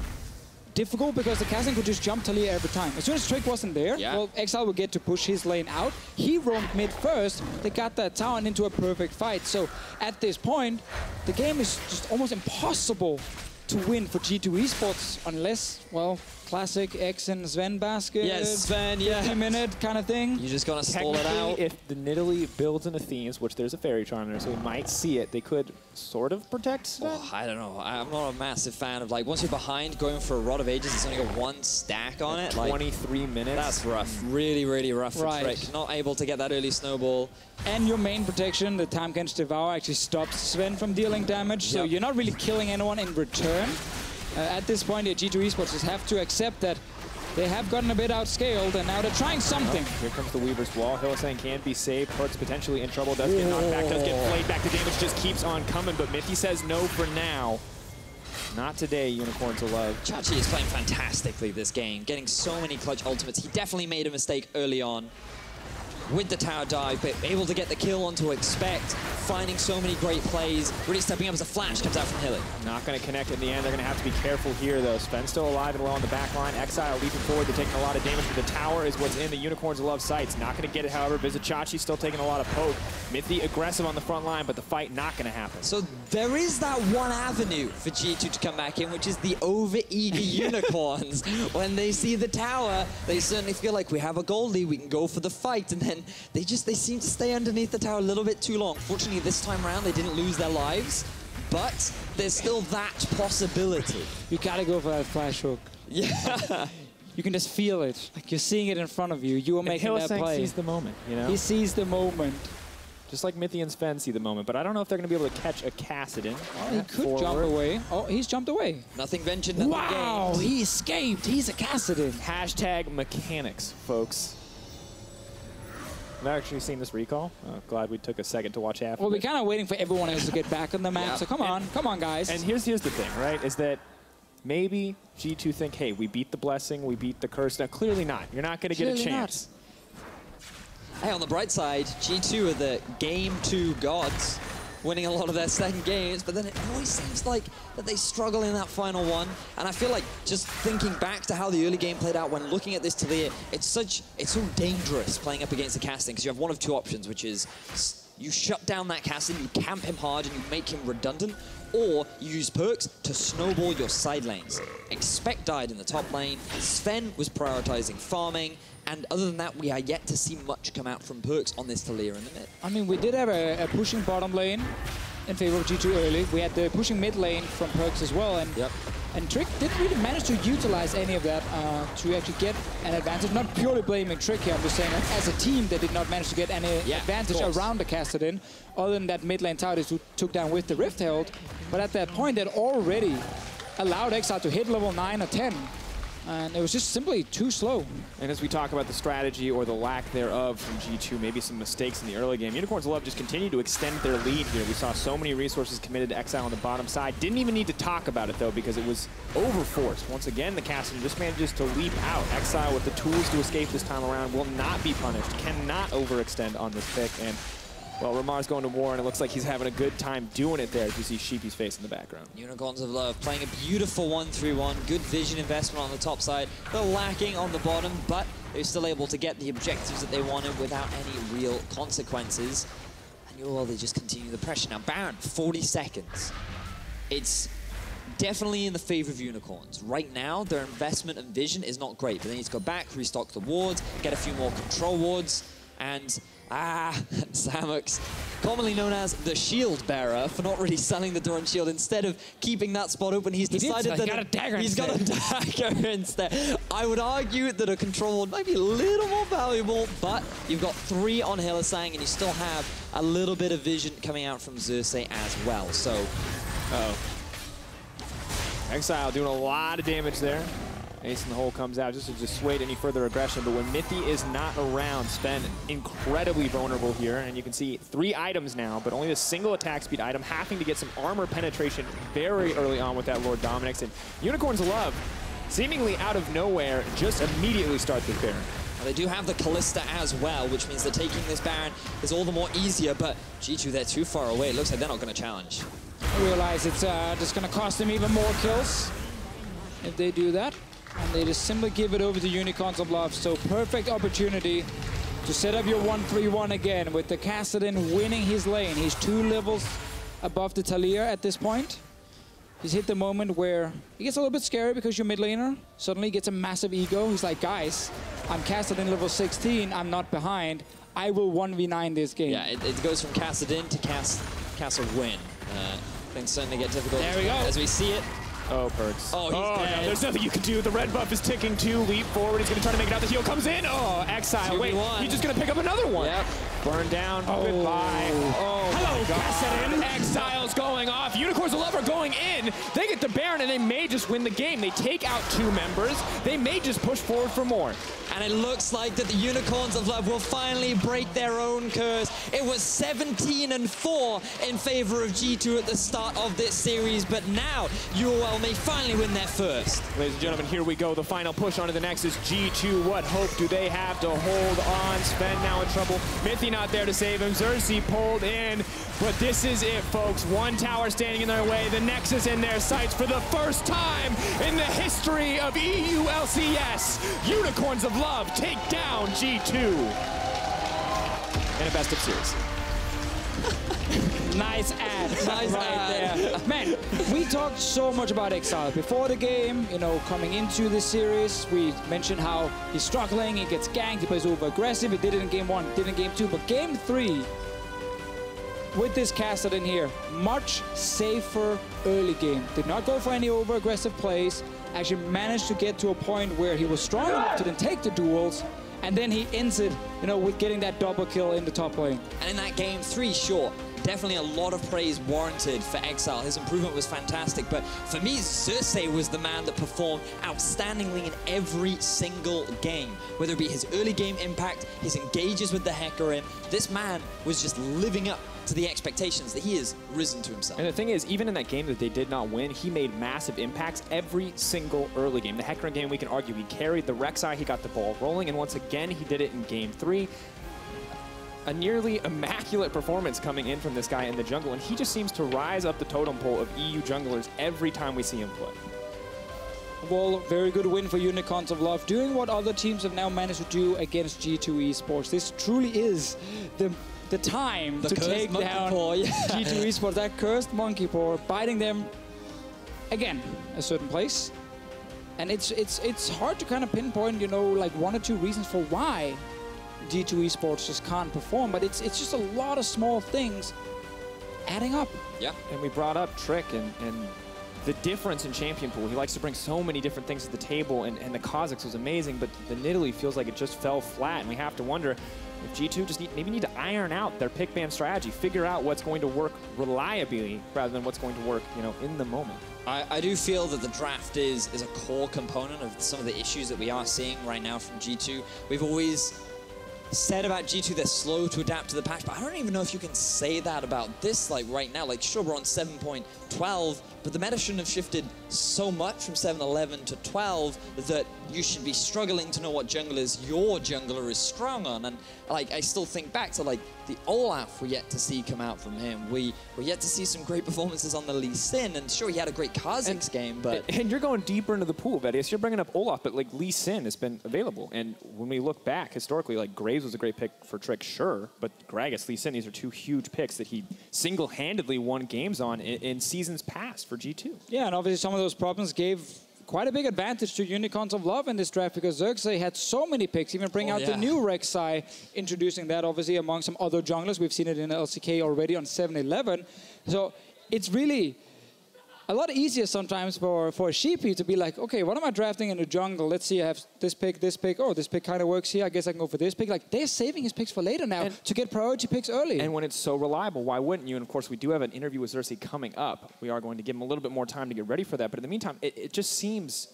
difficult because the Kassadin could just jump Talia every time. As soon as Trick wasn't there, well, Exile would get to push his lane out. He roamed mid first. They got that tower into a perfect fight. So at this point, the game is just almost impossible to win for G2 Esports unless, well, classic X and Sven basket. Yes, Sven, yeah. 50-minute kind of thing. You just gotta stall it out. If the Nidalee builds into Themes, which there's a Fairy Charm there, so we might see it, they could sort of protect Sven. Oh, I don't know. I'm not a massive fan of, like, once you're behind going for a Rod of Ages, it's only got 1 stack on it. 23 minutes. That's rough. Really, really rough for Trick. Not able to get that early snowball. And your main protection, the Tahm-Kench Devour, actually stops Sven from dealing damage, so you're not really killing anyone in return. At this point, G2 Esports just have to accept that they have gotten a bit outscaled, and now they're trying something. Here comes the Weaver's Wall. Hylissang can be saved. Perkz potentially in trouble. Does get knocked back. Does get flayed back. The damage just keeps on coming, but Mithy says no for now. Not today, Unicorns of Love. Chachi is playing fantastically this game, getting so many clutch ultimates. He definitely made a mistake early on with the tower dive, but able to get the kill onto Expect, finding so many great plays, really stepping up as a flash comes out from Hilly. Not going to connect in the end. They're going to have to be careful here, though. Sven's still alive and well on the back line. Exile leaping forward. They're taking a lot of damage, but the tower is what's in the Unicorns of Love sights. Not going to get it, however. Vizichachi still taking a lot of poke. Mithy aggressive on the front line, but the fight not going to happen. So there is that one avenue for G2 to come back in, which is the over-eager Unicorns. When they see the tower, they certainly feel like we have a goalie, we can go for the fight, and then they seem to stay underneath the tower a little bit too long. Fortunately, this time around, they didn't lose their lives, but there's still that possibility. You gotta go for that flash hook. Yeah. You can just feel it. Like you're seeing it in front of you. You are making that play. He sees the moment, you know? He sees the moment. Just like Mithy and Sven see the moment, but I don't know if they're going to be able to catch a Kassadin. Oh, he could jump away. Oh, he's jumped away. Nothing ventured, nothing gained. Wow, he escaped. He's a Kassadin. Hashtag mechanics, folks. I've actually seen this recall. Glad we took a second to watch half. Well, we're kind of waiting for everyone else to get back on the map, so come on, guys. And here's the thing, right, is that maybe G2 think, hey, we beat the Blessing, we beat the Curse. Now, clearly not. You're not going to get a chance. Hey, on the bright side, G2 are the Game 2 gods, winning a lot of their second games, but then it always seems like that they struggle in that final one. And I feel like just thinking back to how the early game played out, when looking at this Talia, it's so dangerous playing up against the Kassadin, because you have one of 2 options, which is you shut down that Kassadin, you camp him hard, and you make him redundant, or you use Perkz to snowball your side lanes. Expect died in the top lane, Sven was prioritizing farming, and other than that, we are yet to see much come out from Perkz on this Talia in the mid. I mean, we did have a pushing bottom lane in favor of G2 early. We had the pushing mid lane from Perkz as well, and Trick didn't really manage to utilize any of that to actually get an advantage. Not purely blaming Trick here, I'm just saying that as a team, they did not manage to get any advantage around the Kassadin, other than that mid lane tower they took down with the Rift Herald. But at that point, they'd already allowed Exile to hit level 9 or 10. And it was just simply too slow. And as we talk about the strategy or the lack thereof from G2, maybe some mistakes in the early game, Unicorns of Love just continue to extend their lead here. We saw so many resources committed to Exile on the bottom side. Didn't even need to talk about it, though, because it was overforced. Once again, the Kassadin just manages to leap out. Exile with the tools to escape this time around will not be punished, cannot overextend on this pick, and Well, Ramar's going to war, and it looks like he's having a good time doing it there. You see Sheepy's face in the background. Unicorns of Love playing a beautiful 1-3-1. Good vision investment on the top side. They're lacking on the bottom, but they're still able to get the objectives that they wanted without any real consequences. And UOL, they just continue the pressure. Now, Baron, 40 seconds. It's definitely in the favor of Unicorns. Right now, their investment and vision is not great, but they need to go back, restock the wards, get a few more control wards, and Samux, commonly known as the shield bearer, for not really selling the door and shield. Instead of keeping that spot open, he's decided that he's got a dagger instead. I would argue that a control ward might be a little more valuable, but you've got 3 on Hylissang, and you still have a little bit of vision coming out from Xerxes as well. So, Exile doing a lot of damage there. Ace in the hole comes out just to dissuade any further aggression, but when Mithy is not around, Sven incredibly vulnerable here, and you can see 3 items now, but only a single attack speed item, having to get some armor penetration very early on with that Lord Dominix, and Unicorns of Love, seemingly out of nowhere, just immediately start this Baron. They do have the Callista as well, which means that taking this Baron is all the more easier, but G2, they're too far away. It looks like they're not going to challenge. I realize it's just going to cost them even more kills if they do that. And they just simply give it over to Unicorns of Love. So perfect opportunity to set up your 1-3-1 again with the Kassadin winning his lane. He's 2 levels above the Talir at this point. He's hit the moment where he gets a little bit scary because your mid laner suddenly gets a massive ego. He's like, guys, I'm Kassadin level 16. I'm not behind. I will 1v9 this game. Yeah, it goes from Kassadin to Kassadin. Things starting to get difficult. There we go. As we see it. Oh, Perks. Oh, he's dead. No, there's nothing you can do. The red buff is ticking too. Leap forward. He's going to try to make it out. The heal comes in. Oh, Exile. Wait, he's just going to pick up another one. Yep. Burn down. Goodbye. Oh, hello, Kassadin. Exile's going off. Unicorns of Love are going in. They get the Baron, and they may just win the game. They take out 2 members. They may just push forward for more. And it looks like that the Unicorns of Love will finally break their own curse. It was 17-4 in favor of G2 at the start of this series, but now UOL may finally win their first. Ladies and gentlemen, here we go. The final push onto the Nexus. G2, what hope do they have to hold on? Sven now in trouble. Mithy not there to save him. Xerxes pulled in, but this is it, folks. 1 tower standing in their way. The Nexus in their sights for the first time in the history of EULCS. Unicorns of Love take down G2 in a best of series. Nice ad. Nice ad. There. Man, we talked so much about Exile before the game, you know, coming into this series. We mentioned how he's struggling, he gets ganked, he plays over aggressive. He did it in game 1, did it in game 2, but game 3, with this Kassadin here, much safer early game. Did not go for any over aggressive plays. Actually managed to get to a point where he was strong enough to then take the duels, and then he ends it, you know, with getting that double kill in the top lane. And in that game 3, sure, definitely a lot of praise warranted for Exile. His improvement was fantastic, but for me, Xerxes was the man that performed outstandingly in every single game. Whether it be his early game impact, his engages with the Hecarim, this man was just living up to the expectations that he has risen to himself. And the thing is, even in that game that they did not win, he made massive impacts every single early game. The Hecarim game, we can argue, he carried the Rek'Sai, he got the ball rolling, and once again, he did it in game 3. A nearly immaculate performance coming in from this guy in the jungle, and he just seems to rise up the totem pole of EU junglers every time we see him play. Well, very good win for Unicorns of Love, doing what other teams have now managed to do against G2 Esports. This truly is the time to take down G2 Esports, that cursed monkey paw, biting them again a certain place. And it's hard to kind of pinpoint, you know, like 1 or 2 reasons for why G2 Esports just can't perform, but it's just a lot of small things adding up. Yeah. And we brought up Trick and the difference in champion pool. He likes to bring so many different things to the table, and the Kha'Zix was amazing, but the Nidalee feels like it just fell flat, and we have to wonder if G2 just maybe need to iron out their pick ban strategy, figure out what's going to work reliably rather than what's going to work, you know, in the moment. I do feel that the draft is a core component of some of the issues that we are seeing right now from G2. We've always said about G2 they're slow to adapt to the patch, but I don't even know if you can say that about this, like right now. Like, sure, we're on 7.12, but the meta shouldn't have shifted so much from 7-11 to 12 that you should be struggling to know what junglers your jungler is strong on. And like, I still think back to like the Olaf we're yet to see come out from him. We're yet to see some great performances on the Lee Sin, and sure, he had a great Kha'Zix game, but... And you're going deeper into the pool, Vedius. You're bringing up Olaf, but like Lee Sin has been available. And when we look back historically, like Graves was a great pick for Trick, sure, but Gragas, Lee Sin, these are two huge picks that he single-handedly won games on in seasons past for G2. Yeah, and obviously some of those problems gave quite a big advantage to Unicorns of Love in this draft because Xerxes had so many picks, even bring out the new Rek'Sai, introducing that obviously among some other junglers. We've seen it in LCK already on 7-11. So it's really a lot easier sometimes for a sheepy to be like, okay, what am I drafting in the jungle? Let's see, I have this pick. Oh, this pick kind of works here. I guess I can go for this pick. Like, they're saving his picks for later now to get priority picks early. And when it's so reliable, why wouldn't you? And of course, we do have an interview with Xerxes coming up. We are going to give him a little bit more time to get ready for that. But in the meantime, it just seems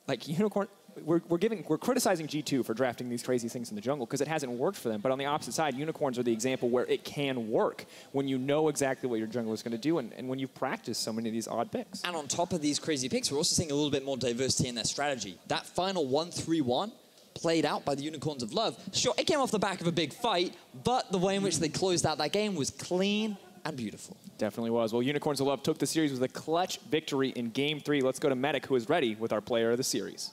like Unicorn... We're criticizing G2 for drafting these crazy things in the jungle because it hasn't worked for them. But on the opposite side, Unicorns are the example where it can work when you know exactly what your jungler is going to do and when you've practiced so many of these odd picks. And on top of these crazy picks, we're also seeing a little bit more diversity in their strategy. That final 1-3-1 played out by the Unicorns of Love. Sure, it came off the back of a big fight, but the way in which they closed out that game was clean and beautiful. Definitely was. Well, Unicorns of Love took the series with a clutch victory in Game 3. Let's go to Medic, who is ready with our player of the series.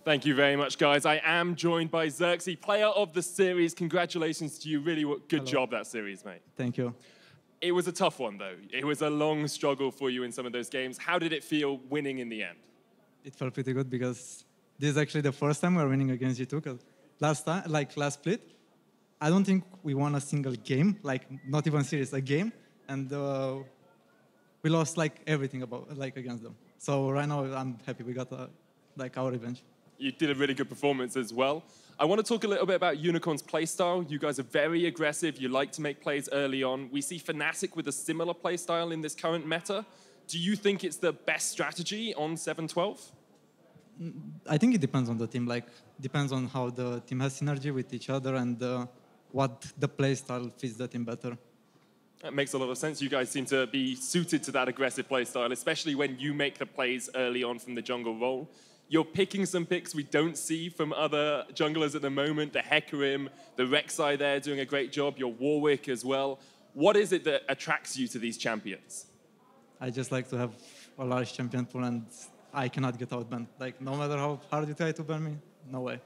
Thank you very much, guys. I am joined by Xerxes, player of the series. Congratulations to you. Really good job that series, mate. Thank you. It was a tough one, though. It was a long struggle for you in some of those games. How did it feel winning in the end? It felt pretty good because this is actually the first time we're winning against G2. Because last split, I don't think we won a single game, like not even series, a game, and we lost like everything against them. So right now I'm happy we got our revenge. You did a really good performance as well. I want to talk a little bit about Unicorn's playstyle. You guys are very aggressive. You like to make plays early on. We see Fnatic with a similar playstyle in this current meta. Do you think it's the best strategy on 7-12? I think it depends on the team. Like, depends on how the team has synergy with each other and what the playstyle fits the team better. That makes a lot of sense. You guys seem to be suited to that aggressive playstyle, especially when you make the plays early on from the jungle role. You're picking some picks we don't see from other junglers at the moment. The Hecarim, the Rek'Sai there doing a great job. Your Warwick as well. What is it that attracts you to these champions? I just like to have a large champion pool and I cannot get outbanned. Like, no matter how hard you try to ban me, no way.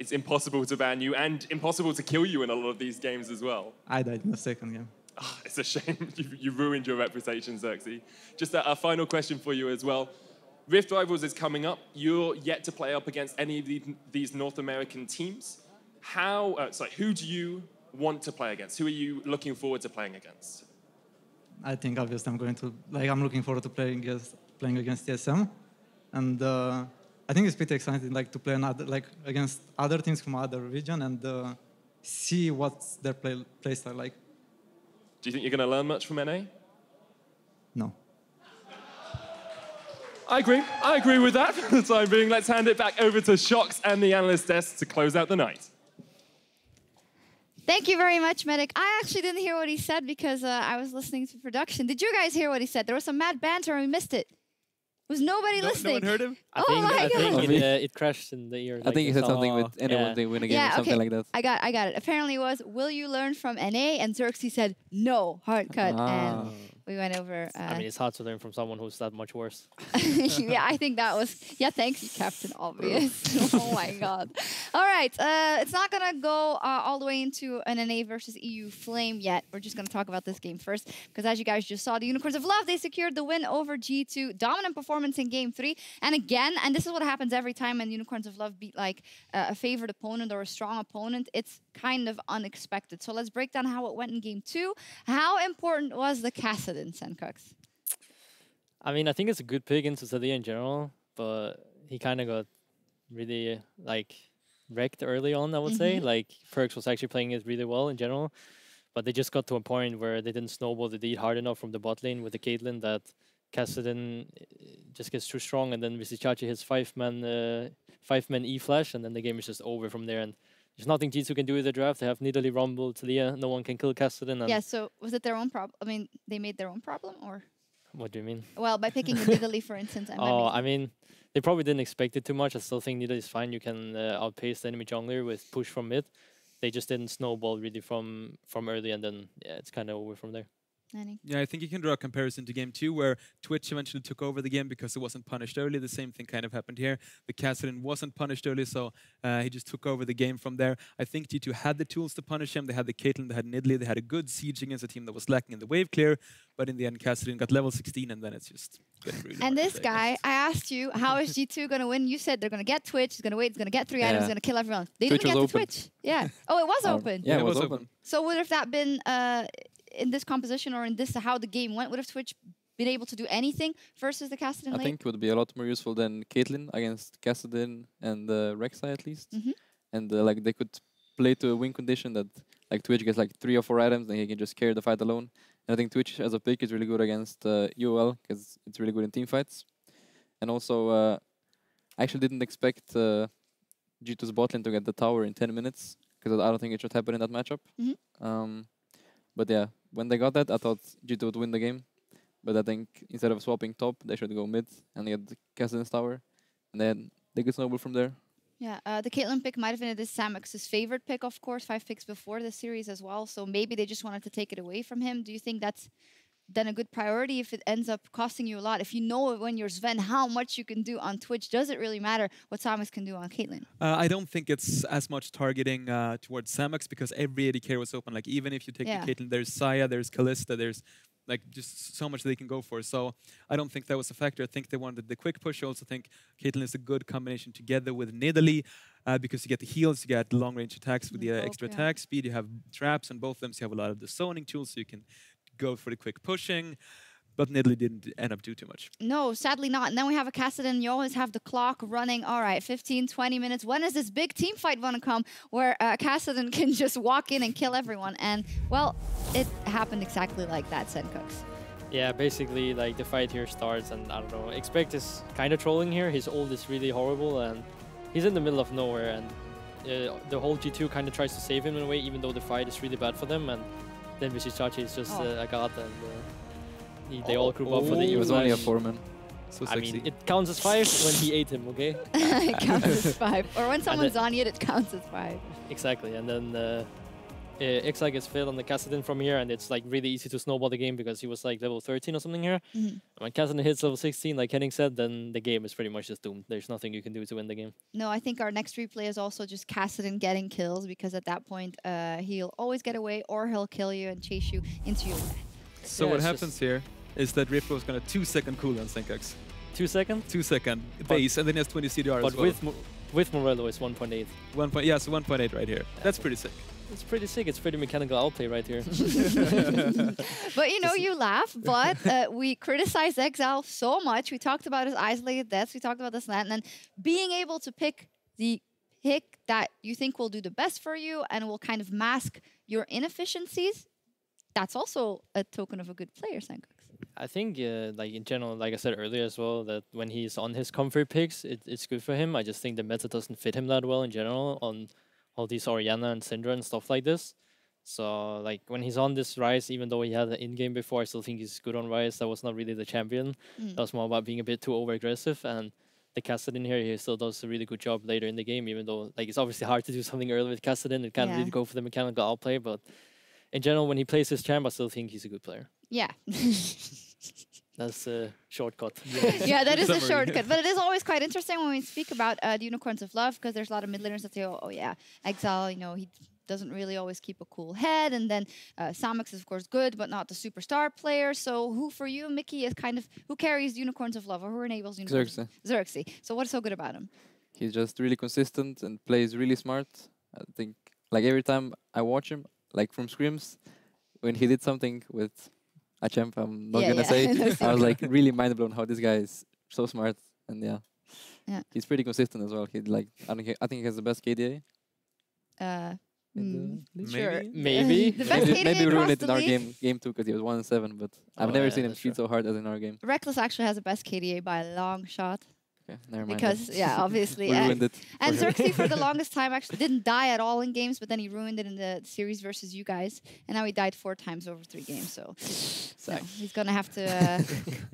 It's impossible to ban you and impossible to kill you in a lot of these games as well. I died in the second game. Oh, it's a shame. You ruined your reputation, Xerxes. Just a final question for you as well. Rift Rivals is coming up. You're yet to play up against any of these North American teams. Who do you want to play against? Who are you looking forward to playing against? I think obviously I'm looking forward to playing against TSM, and I think it's pretty exciting, like to play against other teams from other region and see what's their play style like. Do you think you're going to learn much from NA? No. I agree with that for the time being. Let's hand it back over to Shox and the analyst desk to close out the night. Thank you very much, Medic. I actually didn't hear what he said because I was listening to production. Did you guys hear what he said? There was some mad banter and we missed it. Was nobody listening? No one heard him? I think it crashed in the ear. I think he said something with anyone they win a game or something like that. I got it. Apparently it was, will you learn from NA? And Xerxes said, no, hard cut. And we went over... I mean, it's hard to learn from someone who's that much worse. Yeah, I think that was... Yeah, thank you, Captain Obvious. Oh, my God. All right. It's not going to go all the way into an NA versus EU Flame yet. We're just going to talk about this game first. Because as you guys just saw, the Unicorns of Love, they secured the win over G2. Dominant performance in Game 3. And again, and this is what happens every time when Unicorns of Love beat like a favored opponent or a strong opponent. It's kind of unexpected. So let's break down how it went in Game 2. How important was the Kassadin, Sencux? I mean, I think it's a good pick into Sadia in general, but he kind of got really wrecked early on, I would say. Like, Ferx was actually playing it really well in general, but they just got to a point where they didn't snowball the lead hard enough from the bot lane with the Caitlyn that Kassadin just gets too strong, and then Visichachi hits 5-man E-flash, and then the game is just over from there. And there's nothing G2 can do with the draft. They have Nidalee, Rumble, Talia. No one can kill Kassadin. Yeah, so was it their own problem? I mean, they made their own problem, or? What do you mean? Well, by picking Nidalee, for instance. I mean, they probably didn't expect it too much. I still think Nidalee is fine. You can outpace the enemy jungler with push from mid. They just didn't snowball really from early, and then yeah, it's kind of over from there. Yeah, I think you can draw a comparison to game 2 where Twitch eventually took over the game because it wasn't punished early. The same thing kind of happened here. The Kassadin wasn't punished early, so he just took over the game from there. I think G2 had the tools to punish him. They had the Caitlyn, they had Nidalee, they had a good siege against a team that was lacking in the wave clear. But in the end, Kassadin got level 16, and then it's just getting really And this guy, I asked you, how is G2 going to win? You said they're going to get Twitch, he's going to wait, he's going to get 3 items, he's going to kill everyone. They didn't get the Twitch. Yeah. Oh, it was open. Yeah, it was open. So would have that been in this composition or in this how the game went? Would have Twitch been able to do anything versus the Kassadin lane? I think it would be a lot more useful than Caitlyn against Kassadin and Rek'Sai at least. And like they could play to a win condition that like Twitch gets like 3 or 4 items and he can just carry the fight alone. And I think Twitch as a pick is really good against UOL because it's really good in team fights. And also, I actually didn't expect G2's bot lane to get the tower in 10 minutes because I don't think it should happen in that matchup. But yeah, when they got that, I thought G2 would win the game. But I think instead of swapping top, they should go mid and get the Kassadin's tower. And then they could snowball from there. Yeah, the Caitlyn pick might have been this Samex's favorite pick, of course, 5 picks before the series as well. So maybe they just wanted to take it away from him. Do you think that's then a good priority if it ends up costing you a lot? If you know when you're Sven how much you can do on Twitch, does it really matter what Samex can do on Caitlyn? I don't think it's as much targeting towards Samex because every AD carry was open. Like even if you take the Caitlyn, there's Saya, there's Kalista, there's like just so much they can go for. So I don't think that was a factor. I think they wanted the quick push. I also think Caitlyn is a good combination together with Nidalee because you get the heals, you get long range attacks with the extra attack speed, you have traps on both of them, so you have a lot of the zoning tools, so you can go for the quick pushing. But Nidalee didn't end up too much. No, sadly not. And then we have a Kassadin. You always have the clock running. All right, 15, 20 minutes. When is this big team fight going to come where Kassadin can just walk in and kill everyone? And, well, it happened exactly like that, Sencux. Yeah, basically, like, the fight here starts, and I don't know, Expect is kind of trolling here. His ult is really horrible, and he's in the middle of nowhere, and the whole G2 kind of tries to save him in a way, even though the fight is really bad for them, and then Vishichachi is just a god, and they all group up for the EULCS. It was only a 4-man. So I mean, it counts as 5 when he ate him, okay? It counts as 5. Or when someone's on it, it counts as 5. Exactly, and then Xi gets fed on the Kassadin from here, and it's like really easy to snowball the game because he was like level 13 or something here. When Kassadin hits level 16, like Henning said, then the game is pretty much just doomed. There's nothing you can do to win the game. No, I think our next replay is also just Kassadin getting kills because at that point he'll always get away or he'll kill you and chase you into your death. So what happens here is that Ripro is going to 2-second cooldown Sencux. 2 seconds? 2 second base, and then he has 20 CDR as well. But with Morello it's 1.8. Yeah, so 1.8 right here. That's pretty sick. It's pretty sick. It's pretty mechanical outplay right here. But you know, you laugh, but we criticized Exile so much. We talked about his isolated deaths. We talked about this and that. And then being able to pick the pick that you think will do the best for you and will kind of mask your inefficiencies, that's also a token of a good player, Sencux. I think, like in general, like I said earlier as well, that when he's on his comfort picks, it's good for him. I just think the meta doesn't fit him that well in general on all these Orianna and Syndra and stuff like this. So, like, when he's on this Ryze, even though he had an in-game before, I still think he's good on Ryze. That was not really the champion. That was more about being a bit too over-aggressive. And the Kassadin here, he still does a really good job later in the game, even though, like, it's obviously hard to do something early with Kassadin. It can't really go for the mechanical outplay, but in general, when he plays his champ, I still think he's a good player. Yeah. That's a shortcut. Yeah, that is a shortcut. But it is always quite interesting when we speak about the Unicorns of Love, because there's a lot of mid laners that say, oh yeah, Exile, you know, he doesn't really always keep a cool head. And then Samex is, of course, good, but not the superstar player. So who for you, Mickey, is kind of, who carries Unicorns of Love or who enables Unicorns? Xerxes. So what's so good about him? He's just really consistent and plays really smart. I think, like, every time I watch him, like from scrims, when he did something with a champ, I'm not gonna say, I was like really mind blown how this guy is so smart, and he's pretty consistent as well. He like I think he has the best KDA. Sure. Maybe. The best KDA maybe we ruined it in our league. game 2 because he was 1-7, but I've never seen him cheat so hard as in our game. Reckless actually has the best KDA by a long shot. Okay, never mind. Because, yeah, obviously. We ruined it. And Xerxes for the longest time actually didn't die at all in games, but then he ruined it in the series versus you guys. And now he died 4 times over 3 games. So he's going to have to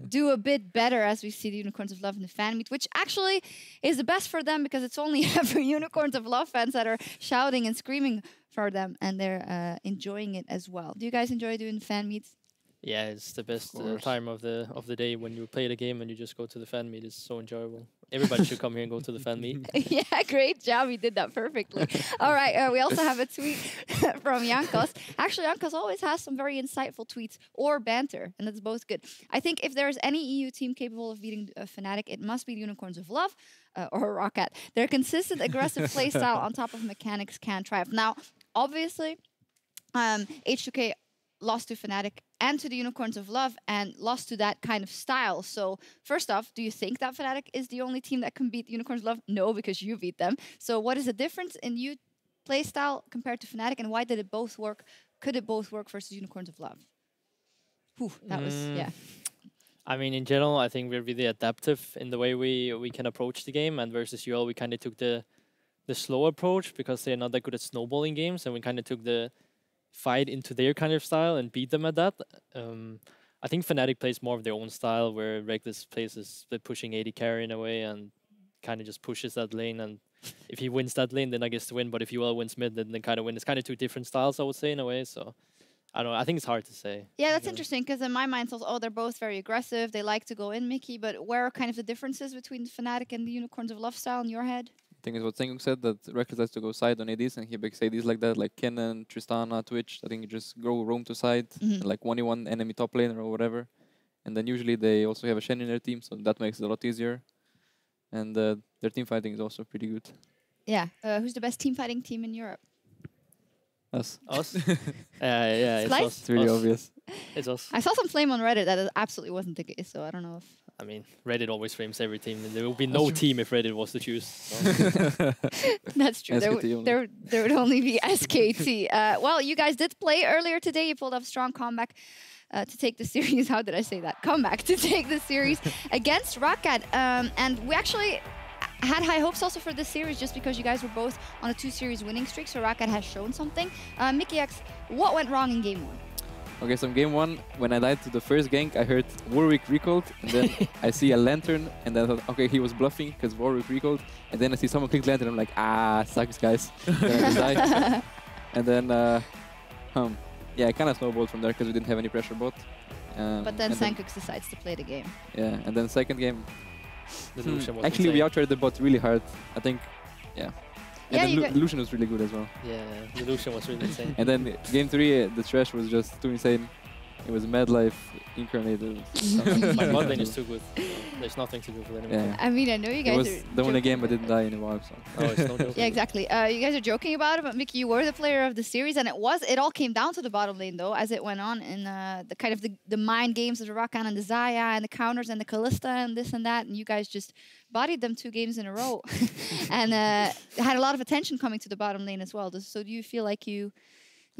do a bit better as we see the Unicorns of Love in the fan meet, which actually is the best for them because it's only ever Unicorns of Love fans that are shouting and screaming for them, and they're enjoying it as well. Do you guys enjoy doing fan meets? Yeah, it's the best time of the day when you play the game and you just go to the fan meet. It's so enjoyable. Everybody should come here and go to the fan meet. Yeah, great job. You did that perfectly. All right, we also have a tweet from Jankos. Actually, Jankos always has some very insightful tweets or banter, and that's both good. I think if there's any EU team capable of beating Fnatic, it must be the Unicorns of Love or Rocket. Their consistent, aggressive playstyle on top of mechanics can triumph. Now, obviously, H2K lost to Fnatic and to the Unicorns of Love and lost to that kind of style. So first off, do you think that Fnatic is the only team that can beat Unicorns of Love? No, because you beat them. So what is the difference in you play style compared to Fnatic, and why did it both work? Could it both work versus Unicorns of Love? Whew, that was, yeah. I mean, in general, I think we're really adaptive in the way we can approach the game, and versus UOL, we kind of took the slow approach because they're not that good at snowballing games, and we kind of took the fight into their kind of style and beat them at that. I think Fnatic plays more of their own style, where Reckless plays the pushing 80 carry in a way and kind of just pushes that lane. And if he wins that lane, then I guess to win. But if UOL wins mid, then they kind of win. It's kind of 2 different styles, I would say, in a way. So I don't know. I think it's hard to say. Yeah, that's interesting because in my mind, it's also, oh, they're both very aggressive. They like to go in, Mickey. But where are kind of the differences between Fnatic and the Unicorns of Love style in your head? I think it's what Sengung said, that Reckless has to go side on ADs, and he backs ADs like that, like Kennen, Tristana, Twitch. I think you just go roam to side, and like 1v1 enemy top laner or whatever. And then usually they also have a Shen in their team, so that makes it a lot easier. And their team fighting is also pretty good. Yeah. Who's the best team fighting team in Europe? Us. Us? Yeah, it's Slice? us. It's really Us. obvious. It's us. I saw some flame on Reddit that it absolutely wasn't the case, so I don't know if... I mean, Reddit always frames every team, and there will be no team if Reddit was to choose. So. That's true. SKT There would only be SKT. Well, you guys did play earlier today. You pulled off a strong comeback to take the series. How did I say that? Comeback to take the series against Rocket. And we actually had high hopes also for this series just because you guys were both on a 2-series winning streak, so Rocket has shown something. Mickey X, what went wrong in game 1? Okay, so in game 1, when I died to the first gank, I heard Warwick recalled, and then I see a lantern, and then I thought, okay, he was bluffing because Warwick recalled, and then I see someone click lantern, I'm like, ah, sucks, guys. Then I just die. And then, yeah, I kind of snowballed from there because we didn't have any pressure bot. But then Sankux decides to play the game. Yeah, and then second game, actually we outtried the bot really hard, I think, yeah. And Yeah, then Lucian was really good as well. Yeah, the Lucian was really insane. And then game 3, the trash was just too insane. It was Mad Life incarnated. My bot lane is too good. There's nothing to do for them. Yeah. I mean, I know you guys It was are the only joking game I about didn't it. die in a while. So. Oh, it's no joke. Yeah, exactly. You guys are joking about it, but Mickey, you were the player of the series, and it all came down to the bottom lane, though, as it went on in the kind of the mind games of the Rakan and the Zaya and the counters and the Kalista and this and that, and you guys just bodied them 2 games in a row, and had a lot of attention coming to the bottom lane as well. So do you feel like you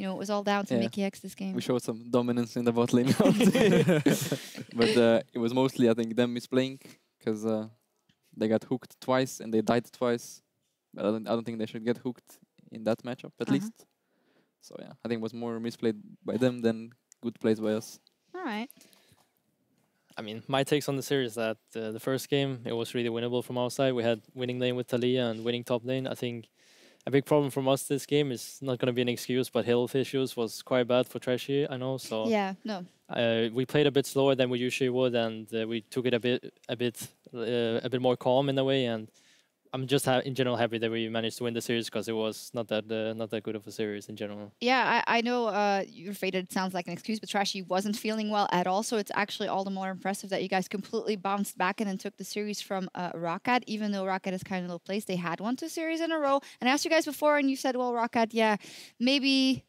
know, it was all down to Mickey X this game? We showed some dominance in the bot lane. But it was mostly, I think, them misplaying because they got hooked twice and they died twice. But I don't think they should get hooked in that matchup, at least. So yeah, I think it was more misplayed by them than good plays by us. All right. I mean, my takes on the series that the first game, it was really winnable from our side. We had winning lane with Taliyah and winning top lane. I think a big problem from us this game is not going to be an excuse, but health issues was quite bad for Trashy, I know. So yeah, no. We played a bit slower than we usually would, and we took it a bit more calm in a way. And I'm just in general happy that we managed to win the series because it was not that good of a series in general. Yeah, I know you're afraid it sounds like an excuse, but Trashy wasn't feeling well at all. So it's actually all the more impressive that you guys completely bounced back and then took the series from Rocket, even though Rocket is kind of low place. They had won 2 series in a row. And I asked you guys before, and you said, well, Rocket, yeah, maybe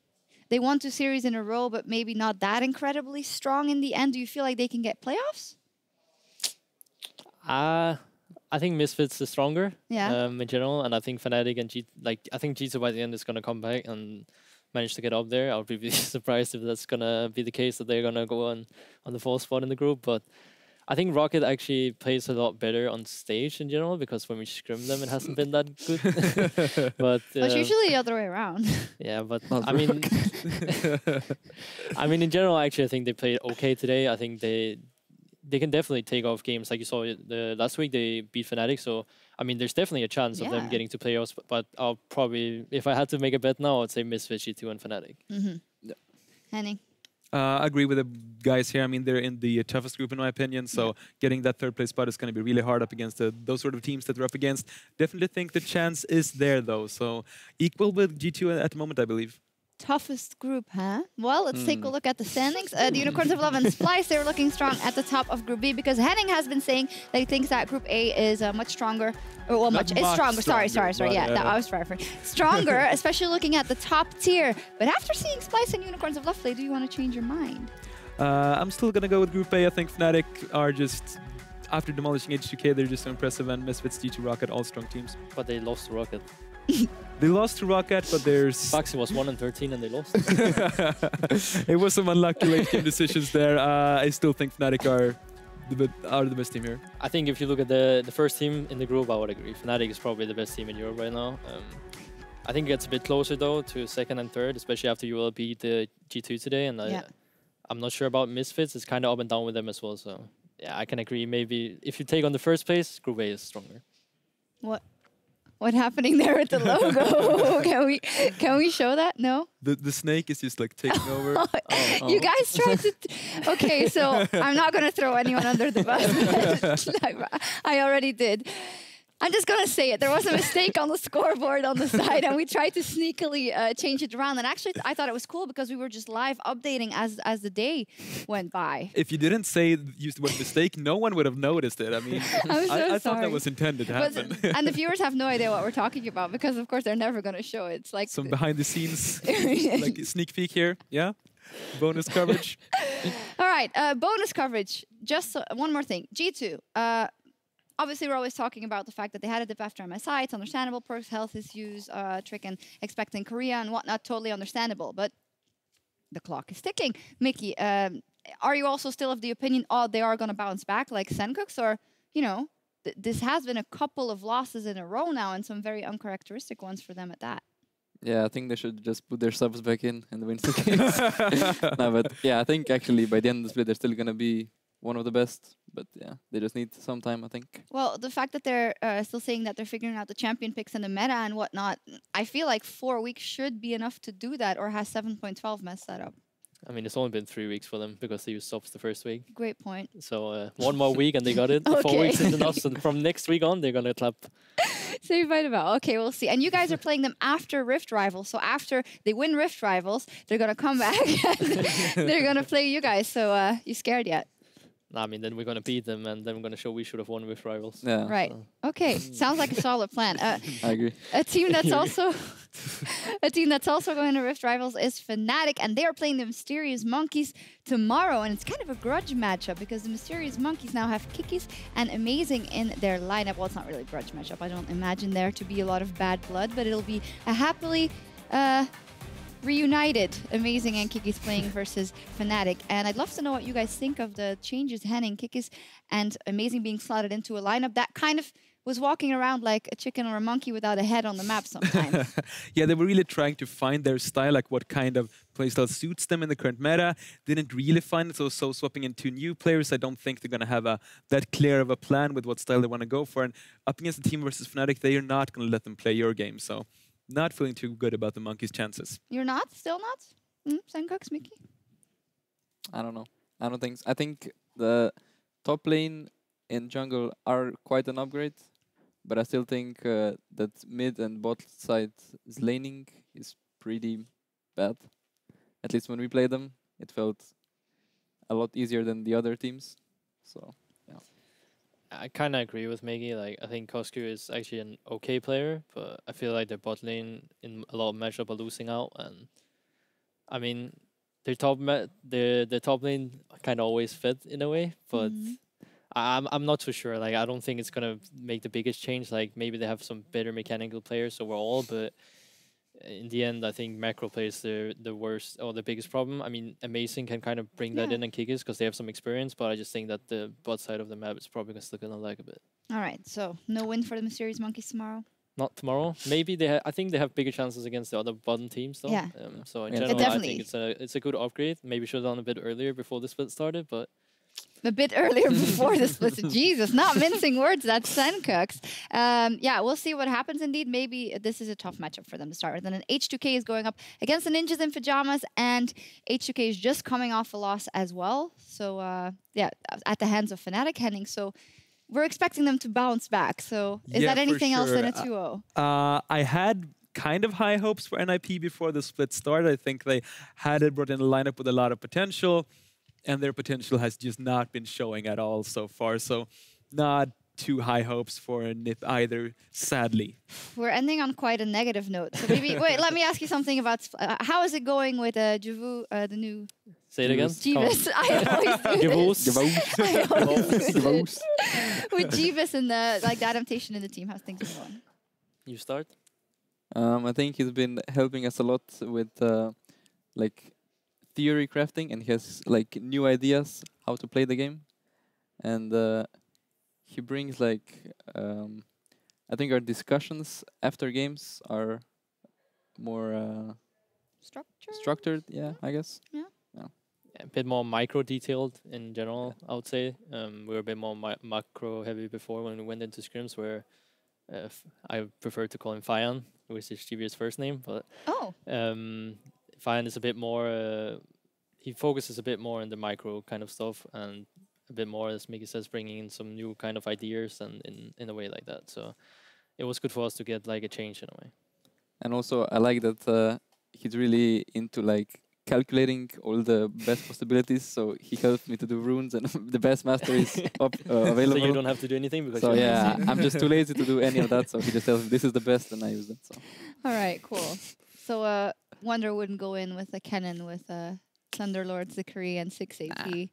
they won 2 series in a row, but maybe not that incredibly strong in the end. Do you feel like they can get playoffs? I think Misfits is stronger in general, and I think Fnatic and I think G2 by the end is going to come back and manage to get up there. I'll be really surprised if that's going to be the case, that they're going to go on the 4th spot in the group. But I think Rocket actually plays a lot better on stage in general because when we scrim them, it hasn't been that good. But it's usually the other way around. yeah, but I mean, I mean in general, actually, I think they played okay today. I think they can definitely take off games like you saw the last week. They beat Fnatic, so I mean, there's definitely a chance of them getting to playoffs. But I'll probably, if I had to make a bet now, I'd say Misfits, G2, and Fnatic. Yeah. Henning. I agree with the guys here. I mean, they're in the toughest group in my opinion. So getting that third place spot is going to be really hard up against those sort of teams that they're up against. Definitely think the chance is there though. So equal with G2 at the moment, I believe. Toughest group, huh? Well, let's take a look at the standings. The Unicorns of Love and Splice, they're looking strong at the top of Group B because Henning has been saying that he thinks that Group A is much stronger. Or, well, much stronger. Sorry. Yeah, that I was referring. Stronger, especially looking at the top tier. But after seeing Splice and Unicorns of Love play, do you want to change your mind? I'm still going to go with Group A. I think Fnatic are just, after demolishing H2K, they're just so impressive. And Misfits, G2, Rocket, all strong teams. But they lost to Rocket. They lost to Rocket, but there's... Baxi was 1-13 and they lost. It was some unlucky late game decisions there. I still think Fnatic are the best team here. I think if you look at the first team in the group, I would agree. Fnatic is probably the best team in Europe right now. I think it gets a bit closer though to second and third, especially after UOL beat the G2 today. And I'm not sure about Misfits. It's kind of up and down with them as well. So yeah, I can agree. Maybe if you take on the first place, Group A is stronger. What happening there with the logo? Can we show that? No? The snake is just like taking over. You guys tried to... Okay, so I'm not going to throw anyone under the bus. I already did. I'm just going to say it. There was a mistake on the scoreboard on the side, and we tried to sneakily change it around. And actually, I thought it was cool because we were just live updating as the day went by. If you didn't say use the word mistake, no one would have noticed it. I mean, I thought that was intended to happen. And the viewers have no idea what we're talking about because, of course, they're never going to show it. It's like some behind-the-scenes like sneak peek here. Yeah, bonus coverage. All right, bonus coverage. Just one more thing. G2. Obviously, we're always talking about the fact that they had a dip after MSI. It's understandable. Perks, health issues, Trick and expecting Korea and whatnot. Totally understandable. But the clock is ticking. Mickey, are you also still of the opinion, they are going to bounce back like Sencooks? Or, you know, this has been a couple of losses in a row now and some very uncharacteristic ones for them at that. Yeah, I think they should just put their subs back in and win some games. No, but yeah, I think actually by the end of the split, they're still going to be one of the best, but yeah, they just need some time, I think. Well, the fact that they're still saying that they're figuring out the champion picks and the meta and whatnot, I feel like 4 weeks should be enough to do that, or has 7.12 messed that up? I mean, it's only been 3 weeks for them because they used subs the first week. Great point. So 1 more week and they got it. Okay. 4 weeks is enough, so from next week on, they're going to clap. Saved by the bell. Okay, we'll see. And you guys are playing them after Rift Rivals. So after they win Rift Rivals, they're going to come back and they're going to play you guys. So you scared yet? I mean, then we're going to beat them, and then we're going to show we should have won with Rivals. Yeah. Right. So. Okay. Sounds like a solid plan. I agree. A team that's also going to Rift Rivals is Fnatic, and they are playing the Mysterious Monkeys tomorrow. And it's kind of a grudge matchup because the Mysterious Monkeys now have Kikis and Amazing in their lineup. Well, it's not really a grudge matchup. I don't imagine there to be a lot of bad blood, but it'll be a happily reunited Amazing and Kikis playing versus Fnatic. And I'd love to know what you guys think of the changes, Henning, Kikis and Amazing being slotted into a lineup that kind of was walking around like a chicken or a monkey without a head on the map sometimes. Yeah, they were really trying to find their style, like what kind of playstyle suits them in the current meta. Didn't really find it, so swapping in 2 new players, I don't think they're going to have that clear of a plan with what style they want to go for. And up against the team versus Fnatic, they are not going to let them play your game, so not feeling too good about the Monkeys' chances. You're not? Still not? Sencooks, Mickey? I don't know. I don't think so. I think the top lane in jungle are quite an upgrade, but I still think that mid and bot side laning is pretty bad. At least when we played them, it felt a lot easier than the other teams. So, yeah. I kind of agree with Maggie. Like, I think Coscu is actually an okay player, but I feel like their bot lane in a lot of matchup are losing out. And I mean, their top lane kind of always fit in a way, but I'm not too sure. Like, I don't think it's gonna make the biggest change. Like, maybe they have some better mechanical players overall, but in the end, I think macro plays the worst or the biggest problem. I mean, Amazing can kind of bring that in and kick us because they have some experience, but I just think that the bot side of the map is probably still going to lag a bit. All right, so no win for the Mysterious Monkeys tomorrow? Not tomorrow. Maybe they. I think they have bigger chances against the other bottom teams, though. Yeah. So in general, I think it's a good upgrade. Maybe should have done a bit earlier before the split started, but a bit earlier before the split. Jesus, not mincing words. That's Sencux. Yeah, we'll see what happens. Indeed, maybe this is a tough matchup for them to start with. And then H2K is going up against the Ninjas in Pajamas, and H2K is just coming off a loss as well. So yeah, at the hands of Fnatic, Henning. So we're expecting them to bounce back. So is that anything else in a 2-0? I had kind of high hopes for NIP before the split started. I think they had it brought in a lineup with a lot of potential, and their potential has just not been showing at all so far. So not too high hopes for NIP either, sadly. We're ending on quite a negative note. So maybe, wait, let me ask you something about, how is it going with Juvu, the new... Say it again. Jeebus. I always do this. With Jeebus and the adaptation in the team, how's things been going? You start? I think he's been helping us a lot with like theory crafting, and he has like new ideas how to play the game, and he brings like I think our discussions after games are more structured. Yeah, I guess. Yeah. A bit more micro detailed in general, I would say. We were a bit more macro heavy before when we went into scrims, where I prefer to call him Fayan, which is GB's first name. But Fayan is a bit more. He focuses a bit more on the micro kind of stuff, and a bit more, as Mickey says, bringing in some new kind of ideas and in a way like that. So it was good for us to get like a change in a way. And also, I like that he's really into like calculating all the best possibilities, so he helped me to do runes, and the best master is available. So you don't have to do anything? Because so yeah, I'm just too lazy to do any of that, so he just tells me this is the best, and I use it. So. All right, cool. So Wonder wouldn't go in with a cannon with Thunderlord, Zikri, and 6 AP.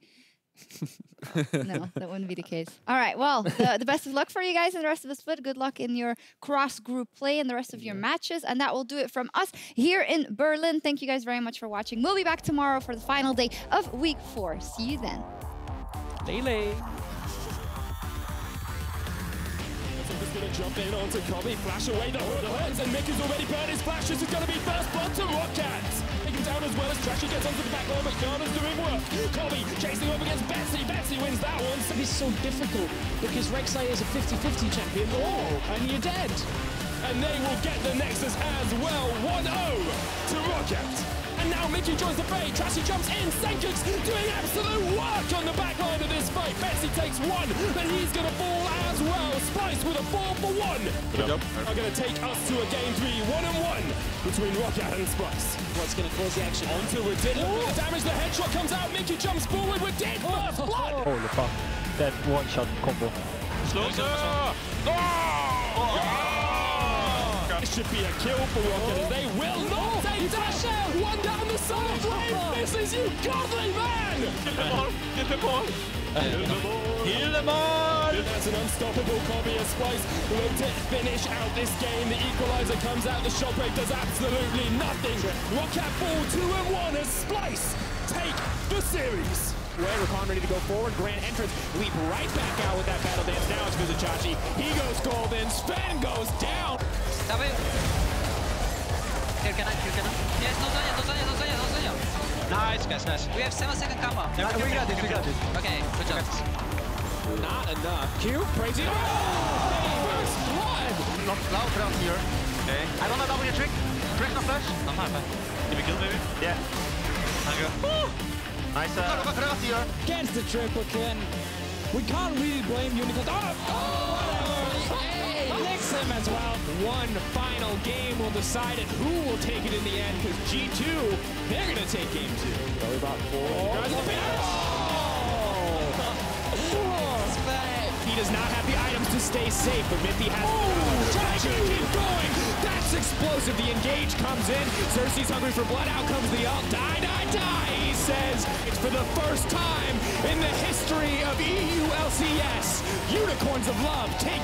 No, that wouldn't be the case. All right, well, the best of luck for you guys in the rest of the split. Good luck in your cross-group play and the rest of your matches. And that will do it from us here in Berlin. Thank you guys very much for watching. We'll be back tomorrow for the final day of Week 4. See you then. Lele. Gonna jump in onto Kobe, flash away the hoods, and Mick has already burned his flash. This is gonna be first blood to Rockcats. Taken down as well as Trashy gets onto the back line, but Yana's doing work. Kobe chasing up against Betsy. Betsy wins that one. It's so difficult because Rek'Sai is a 50-50 champion. And you're dead. And they will get the Nexus as well. 1-0 to Rockcats. And now Mickey joins the fray. Trashy jumps in. Sencux doing absolute work on the back line of this fight. Betsy takes one, but he's going to fall as well. Splice with a 4-for-1. Are going to take us to a game 3, 1-1 between Rockcat and Splice. What's going to cause the action? Onto Redid. Look at the damage. The headshot comes out. Mickey jumps forward. Redid first blood. Holy fuck. That one-shot combo. It should be a kill for Rocket, and they will not take down. One down the side lane. Misses, you godly man. Get the ball. Heal them all. That's an unstoppable Kobe and Splice. Look to finish out this game. The equalizer comes out. The shockwave does absolutely nothing. Rocket fall 2-1 as Splice take the series. Rakan ready to go forward. Grand entrance. Leap right back out with that battle dance. Now it's Vizichachi. He goes golden. Sven goes down. Here can I? Yes, no Zanya. Nice, guys, nice. We have 7-second cover. We got this. Okay, good job. Not enough. Q, crazy. First blood. Not loud around here. Okay. I don't know W trick. Trick no flash. I'm fine. Did we kill maybe? Yeah. Thank you. Nice. Gets the triple kill. We can't really blame Unicorn. Licks him as well. One final game will decide it. Who will take it in the end? Because G2, they're going to take game 2. Probably about 4. He does not have the items to stay safe, but Mithy has. Chachi, keep going. That's explosive. The engage comes in. Cersei's hungry for blood. Out comes the ult. Die. He says it's for the first time in the history of EULCS. Unicorns of Love take